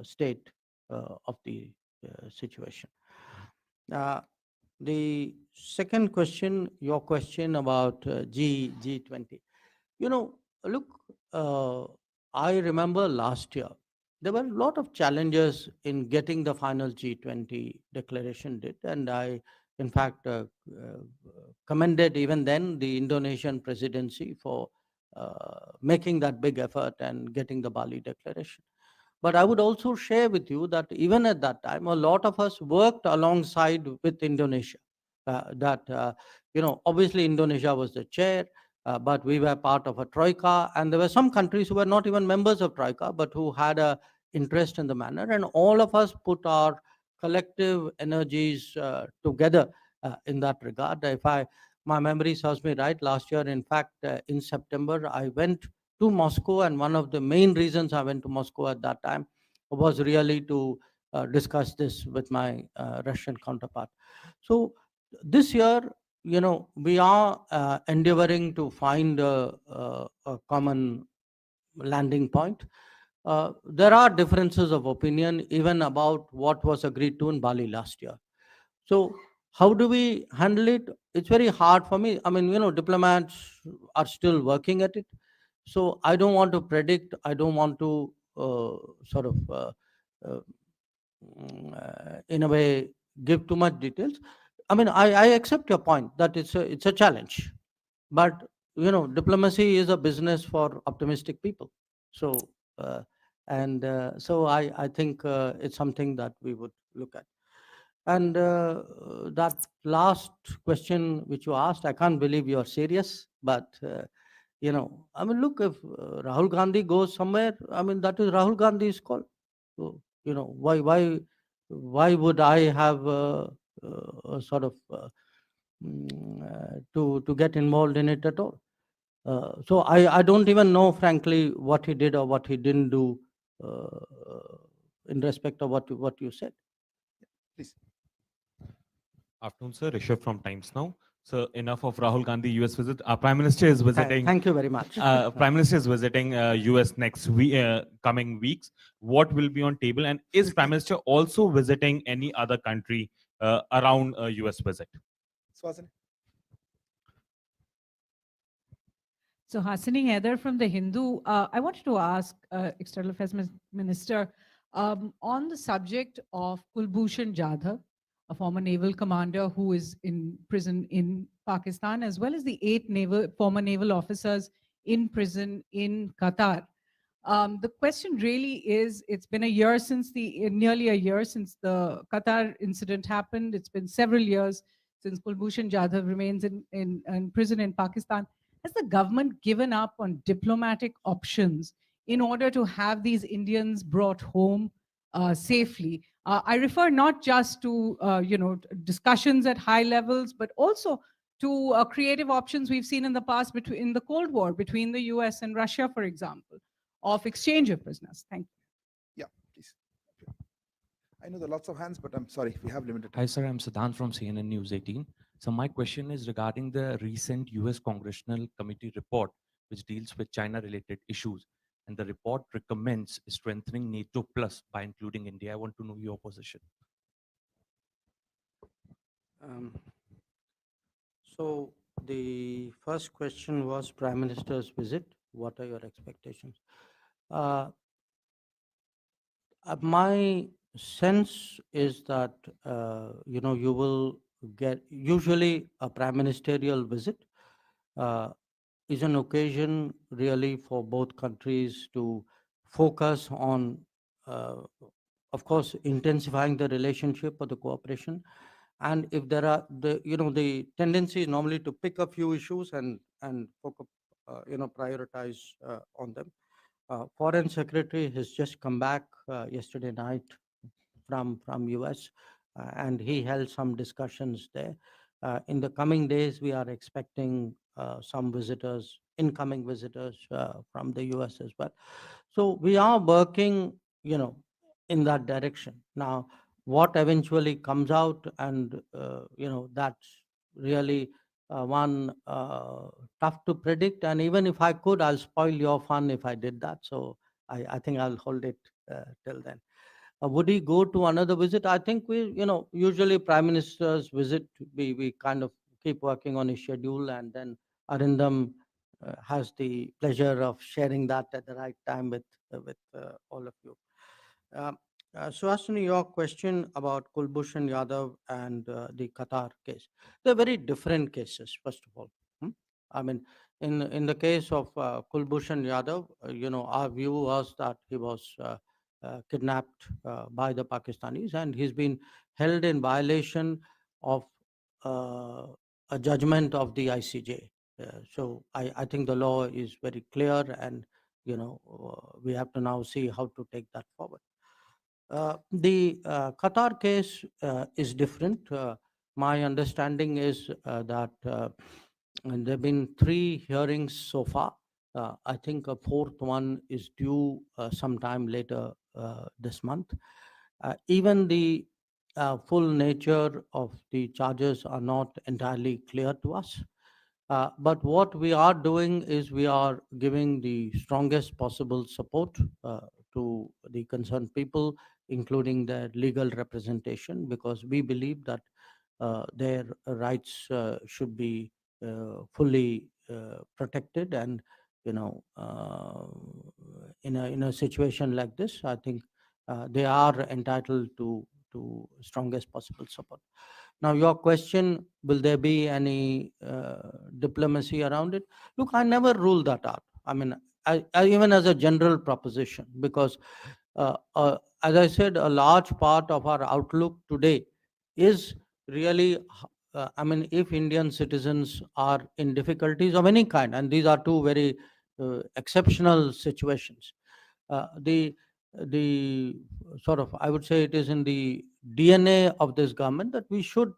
state of the situation. The second question, your question about G20. Look, I remember last year, there were a lot of challenges in getting the final G20 declaration did. And I, in fact, commended even then the Indonesian presidency for making that big effort and getting the Bali declaration. But I would also share with you that even at that time, a lot of us worked alongside with Indonesia. Obviously Indonesia was the chair, but we were part of a troika, and there were some countries who were not even members of troika, but who had a interest in the manner, and all of us put our collective energies together in that regard. My memory serves me right, last year, in fact, in September, I went to Moscow, and one of the main reasons I went to Moscow at that time was really to discuss this with my Russian counterpart. So this year, we are endeavoring to find a common landing point. There are differences of opinion even about what was agreed to in Bali last year. So how do we handle it? It's very hard for me. I mean, diplomats are still working at it. So I don't want to predict. I don't want to in a way, give too much details. I mean, I accept your point that it's a challenge, but diplomacy is a business for optimistic people. So so I think it's something that we would look at. And that last question which you asked, I can't believe you're serious, but I mean, look, if Rahul Gandhi goes somewhere, I mean, that is Rahul Gandhi's call. So, why would I have a sort of to get involved in it at all? So I don't even know, frankly, what he did or what he didn't do in respect of what you said. Please. Afternoon, sir. Rishabh from Times Now. So enough of Rahul Gandhi US visit. Our Prime Minister is visiting. Thank you very much. Prime Minister is visiting US next week, coming weeks. What will be on table? And is Prime Minister also visiting any other country around US visit? Swazan. So Hasani Heather from The Hindu. I wanted to ask External Affairs Minister on the subject of Kulbhushan Jadhav, a former naval commander who is in prison in Pakistan, as well as the former naval officers in prison in Qatar. The question really is, it's been a year since nearly a year since the Qatar incident happened. It's been several years since Kulbhushan Jadhav remains in prison in Pakistan. Has the government given up on diplomatic options in order to have these Indians brought home safely? I refer not just to discussions at high levels, but also to creative options we've seen in the past in the Cold War between the US and Russia, for example, of exchange of prisoners. Thank you. Yeah, please. I know there are lots of hands, but I'm sorry, we have limited time. Hi, sir. I'm Siddhant from CNN News 18. So my question is regarding the recent US Congressional Committee report, which deals with China-related issues. And the report recommends strengthening NATO plus by including India. I want to know your position. So the first question was Prime Minister's visit. What are your expectations? My sense is that you will get usually a prime ministerial visit is an occasion really for both countries to focus on, of course, intensifying the relationship or the cooperation. And if there are the tendency is normally to pick a few issues and focus, prioritize on them. Foreign Secretary has just come back yesterday night from US, and he held some discussions there. In the coming days, we are expecting some visitors, incoming visitors from the US as well. So we are working, in that direction. Now, what eventually comes out, and that's really one tough to predict. And even if I could, I'll spoil your fun if I did that. So I think I'll hold it till then. Would he go to another visit? I think usually prime ministers visit, we kind of keep working on his schedule, and then Arindam has the pleasure of sharing that at the right time with all of you. So, Asuni, your question about Kulbhushan Yadav and the Qatar case, they're very different cases, first of all. I mean, in the case of Kulbhushan Yadav, our view was that he was kidnapped by the Pakistanis, and he's been held in violation of a judgment of the ICJ. So I think the law is very clear, and we have to now see how to take that forward. The Qatar case is different. My understanding is that and there have been 3 hearings so far. I think a 4th one is due sometime later this month. Even the full nature of the charges are not entirely clear to us. But what we are doing is we are giving the strongest possible support to the concerned people, including their legal representation, because we believe that their rights should be fully protected. And in a situation like this, I think they are entitled to strongest possible support. Now, your question, will there be any diplomacy around it? Look, I never rule that out. I mean, I even as a general proposition, because as I said, a large part of our outlook today is really, I mean, if Indian citizens are in difficulties of any kind, and these are 2 very exceptional situations, the sort of, I would say, it is in the DNA of this government that we should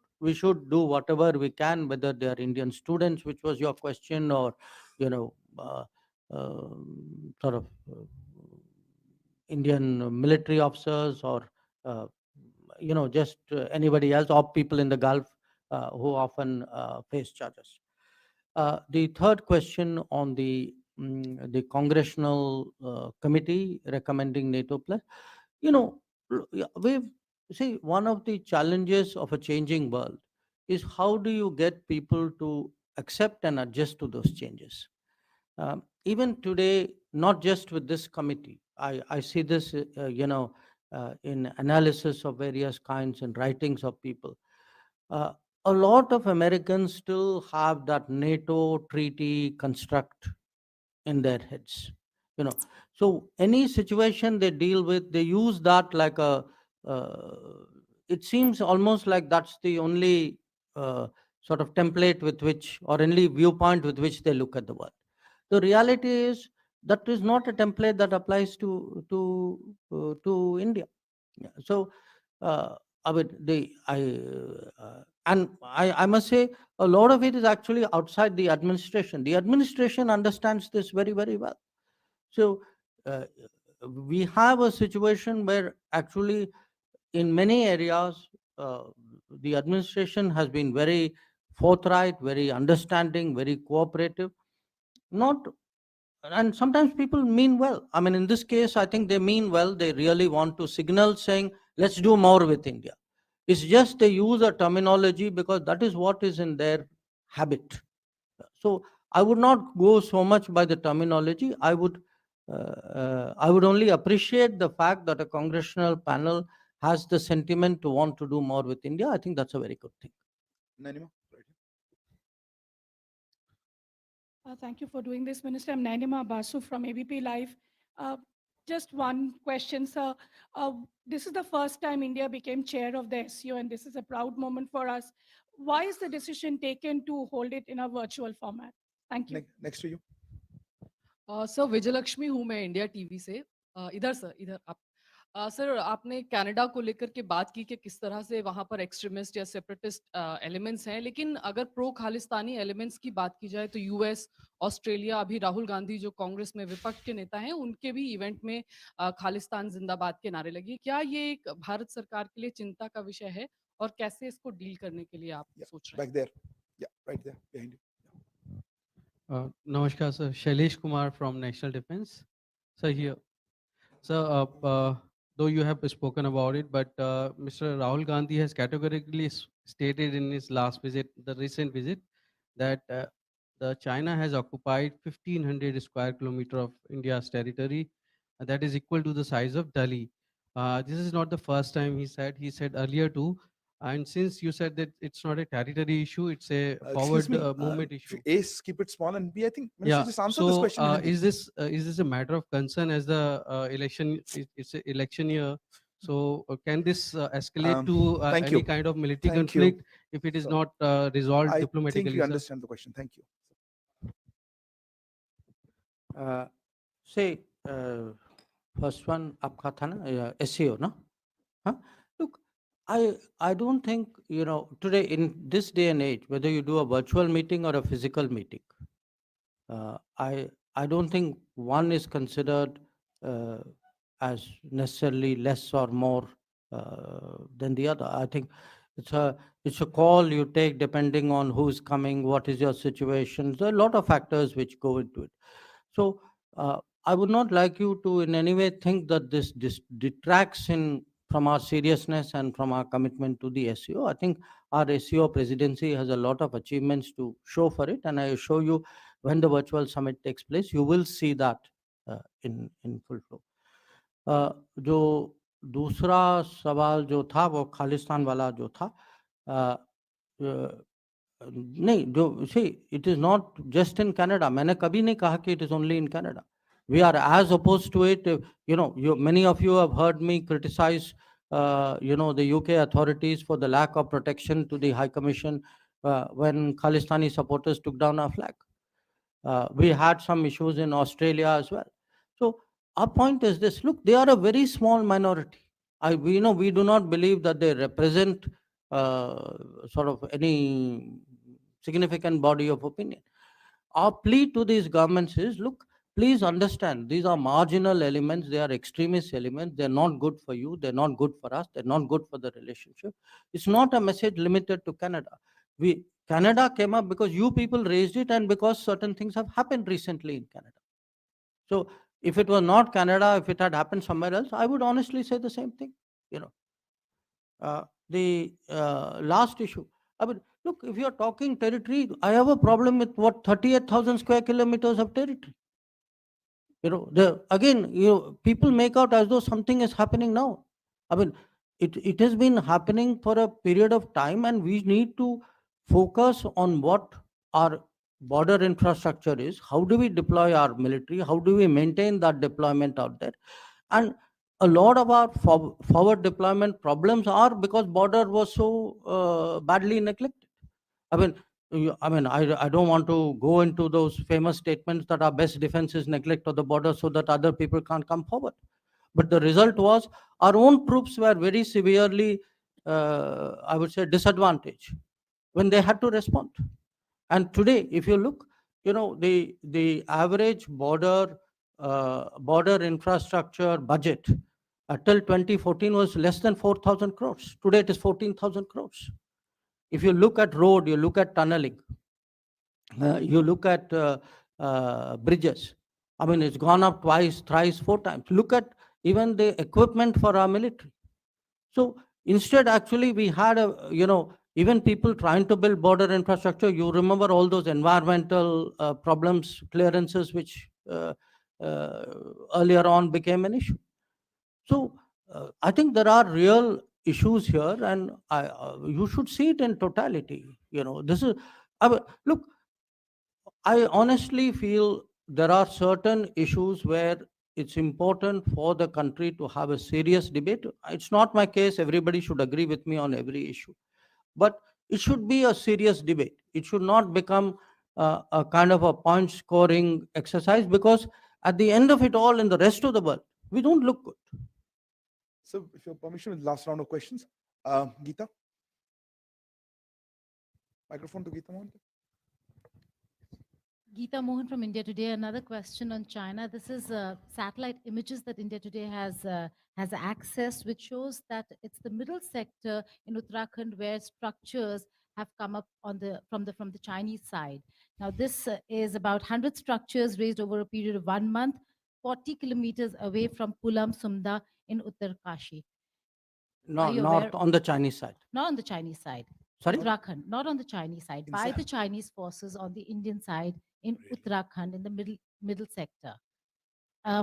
do whatever we can, whether they are Indian students, which was your question, or sort of Indian military officers, or just anybody else, or people in the Gulf who often face charges. The third question on the congressional committee recommending NATO plus, we've see, one of the challenges of a changing world is how do you get people to accept and adjust to those changes. Even today, not just with this committee, I see this, in analysis of various kinds and writings of people. Uh, a lot of Americans still have that NATO treaty construct in their heads. So any situation they deal with, they use that like a. It seems almost like that's the only sort of template with which, or only viewpoint with which they look at the world. The reality is that is not a template that applies to India. Yeah. So, I mean, I must say a lot of it is actually outside the administration. The administration understands this very, very well. So, uh, we have a situation where actually in many areas, the administration has been very forthright, very understanding, very cooperative. Not, and sometimes people mean well. I mean, in this case, I think they mean well. They really want to signal saying, let's do more with India. It's just they use a terminology because that is what is in their habit. So I would not go so much by the terminology. I would only appreciate the fact that a congressional panel has the sentiment to want to do more with India. I think that's a very good thing. Nanima, right. Thank you for doing this, Minister. I'm Nainima Basu from ABP Live. Uh, just one question, sir. This is the first time India became chair of the SCO, and this is a proud moment for us. Why is the decision taken to hold it in a virtual format? Thank you. Next to you. Sir Vijayalakshmi हूँ मैं India TV से इधर sir इधर आप sir आपने Canada को लेकर के बात की कि किस तरह से वहाँ पर एक्सट्रीमिस्ट या सेपरेटिस्ट एलिमेंट्स हैं लेकिन अगर प्रो खालिस्तानी एलिमेंट्स की बात की जाए तो यूएस ऑस्ट्रेलिया अभी राहुल गांधी जो कांग्रेस में विपक्ष के नेता हैं उनके भी इवेंट में खालिस्तान जिंदाबाद के नारे लगे क्या ये एक भारत सरकार के लिए चिंता का विषय है और कैसे इसको डील करने के लिए आप सोच रहे हैं Back there. Yeah, right there, behind you. Namaskar, sir. Shailesh Kumar from National Defense. Sir, here. Sir, though you have spoken about it, but Mr. Rahul Gandhi has categorically stated in his last visit, the recent visit, that the China has occupied 1,500 square kilometer of India's territory, and that is equal to the size of Delhi. This is not the first time he said. He said earlier too. And since you said that it's not a territory issue, it's a forward movement issue. Ace, keep it small, and B, I think Minister just answered this So question. in Hindi. is this a matter of concern as the election? It's an election year. So can this escalate to Thank any you. kind of military Thank you. conflict if it is So, not resolved I diplomatically? think you sir? understand the question. Thank you. Say, first one, आपका था ना SEO, no? Huh? Look, I don't think, today in this day and age, whether you do a virtual meeting or a physical meeting, I don't think one is considered as necessarily less or more than the other. I think it's a call you take depending on who's coming, what is your situation. There are a lot of factors which go into it. So I would not like you to in any way think that this detracts from our seriousness and from our commitment to the SEO. I think our SEO presidency has a lot of achievements to show for it, and I assure you, when the virtual summit takes place, you will see that in full flow. जो दूसरा सवाल जो था वो खालिस्तान वाला जो था, नहीं, जो it is not just in Canada. मैंने कभी नहीं कहा कि it is only in Canada. We are as opposed to it. Many of you have heard me criticize, the UK authorities for the lack of protection to the High Commission when Khalistani supporters took down our flag. We had some issues in Australia as well. So our point is this: look, they are a very small minority. We do not believe that they represent sort of any significant body of opinion. Our plea to these governments is, look, please understand, these are marginal elements, they are extremist elements, they're not good for you, they're not good for us, they're not good for the relationship. It's not a message limited to Canada. Canada came up because you people raised it and because certain things have happened recently in Canada. So if it was not Canada, if it had happened somewhere else, I would honestly say the same thing. The last issue. I mean, Look, if you're talking territory, I have a problem with what 38,000 square kilometers of territory. Again, people make out as though something is happening now. I mean, it has been happening for a period of time, and we need to focus on what our border infrastructure is. How do we deploy our military? How do we maintain that deployment out there? And a lot of our forward deployment problems are because border was so badly neglected. I mean, I don't want to go into those famous statements that our best defense is neglect of the border so that other people can't come forward. But the result was our own troops were very severely, I would say, disadvantaged when they had to respond. And today, if you look, the average border infrastructure budget till 2014 was less than 4,000 crores. Today it is 14,000 crores. If you look at road, you look at tunneling, you look at bridges. I mean, it's gone up twice, thrice, 4 times. Look at even the equipment for our military. So instead, actually, we had even people trying to build border infrastructure. You remember all those environmental problems, clearances, which earlier on became an issue. So I think there are real issues here, and you should see it in totality. This is, look, I honestly feel there are certain issues where it's important for the country to have a serious debate. It's not my case, everybody should agree with me on every issue. But it should be a serious debate. It should not become a kind of a point scoring exercise, because at the end of it all, in the rest of the world, we don't look good. So, if your permission, with last round of questions, Geeta. Microphone to Geeta Mohan. Geeta Mohan from India Today. Another question on China. This is satellite images that India Today has access, which shows that it's the middle sector in Uttarakhand where structures have come up from the Chinese side. Now, this is about 100 structures raised over a period of 1 month, 40 kilometers away from Pulam Sumda in Uttarkashi. No, not on the Chinese side. Not on the Chinese side. Sorry? Uttarakhand, not on the Chinese side, by the Chinese forces on the Indian side in Uttarakhand, in the middle sector.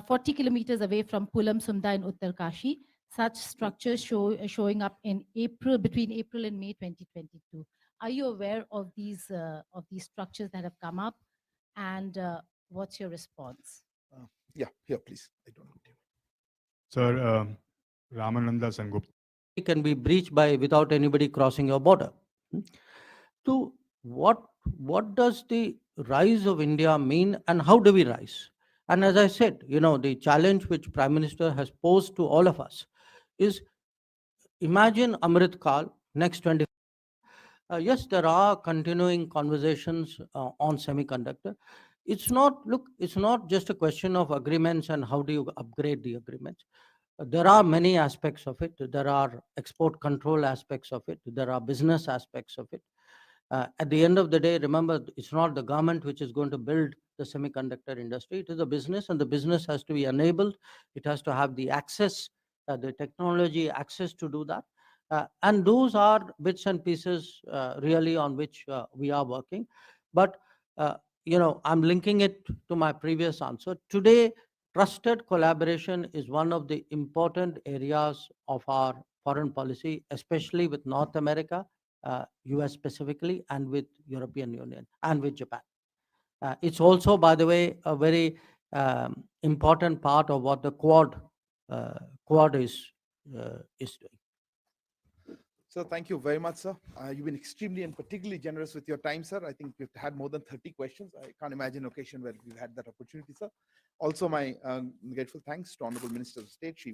40 kilometers away from Pulam Sumda in Uttarkashi. Such structures showing up between April and May 2022. Are you aware of these structures that have come up, and what's your response? Yeah, here, please. I don't know. Sir, Ramananda Sangupta. It can be breached without anybody crossing your border. So what does the rise of India mean, and how do we rise? And as I said, the challenge which Prime Minister has posed to all of us is, imagine Amrit Kal, next 20. Yes, there are continuing conversations on semiconductor. It's not just a question of agreements and how do you upgrade the agreements. There are many aspects of it. There are export control aspects of it. There are business aspects of it. At the end of the day, remember, it's not the government which is going to build the semiconductor industry. It is a business, and the business has to be enabled. It has to have the access, the technology access to do that. And those are bits and pieces really on which we are working. But, I'm linking it to my previous answer. Today, trusted collaboration is one of the important areas of our foreign policy, especially with North America, US specifically, and with European Union and with Japan. It's also, by the way, a very important part of what the Quad is doing. So thank you very much, sir. You've been extremely and particularly generous with your time, sir. I think we've had more than 30 questions. I can't imagine an occasion where we've had that opportunity, sir. Also, my grateful thanks to Honorable Minister of State, Shri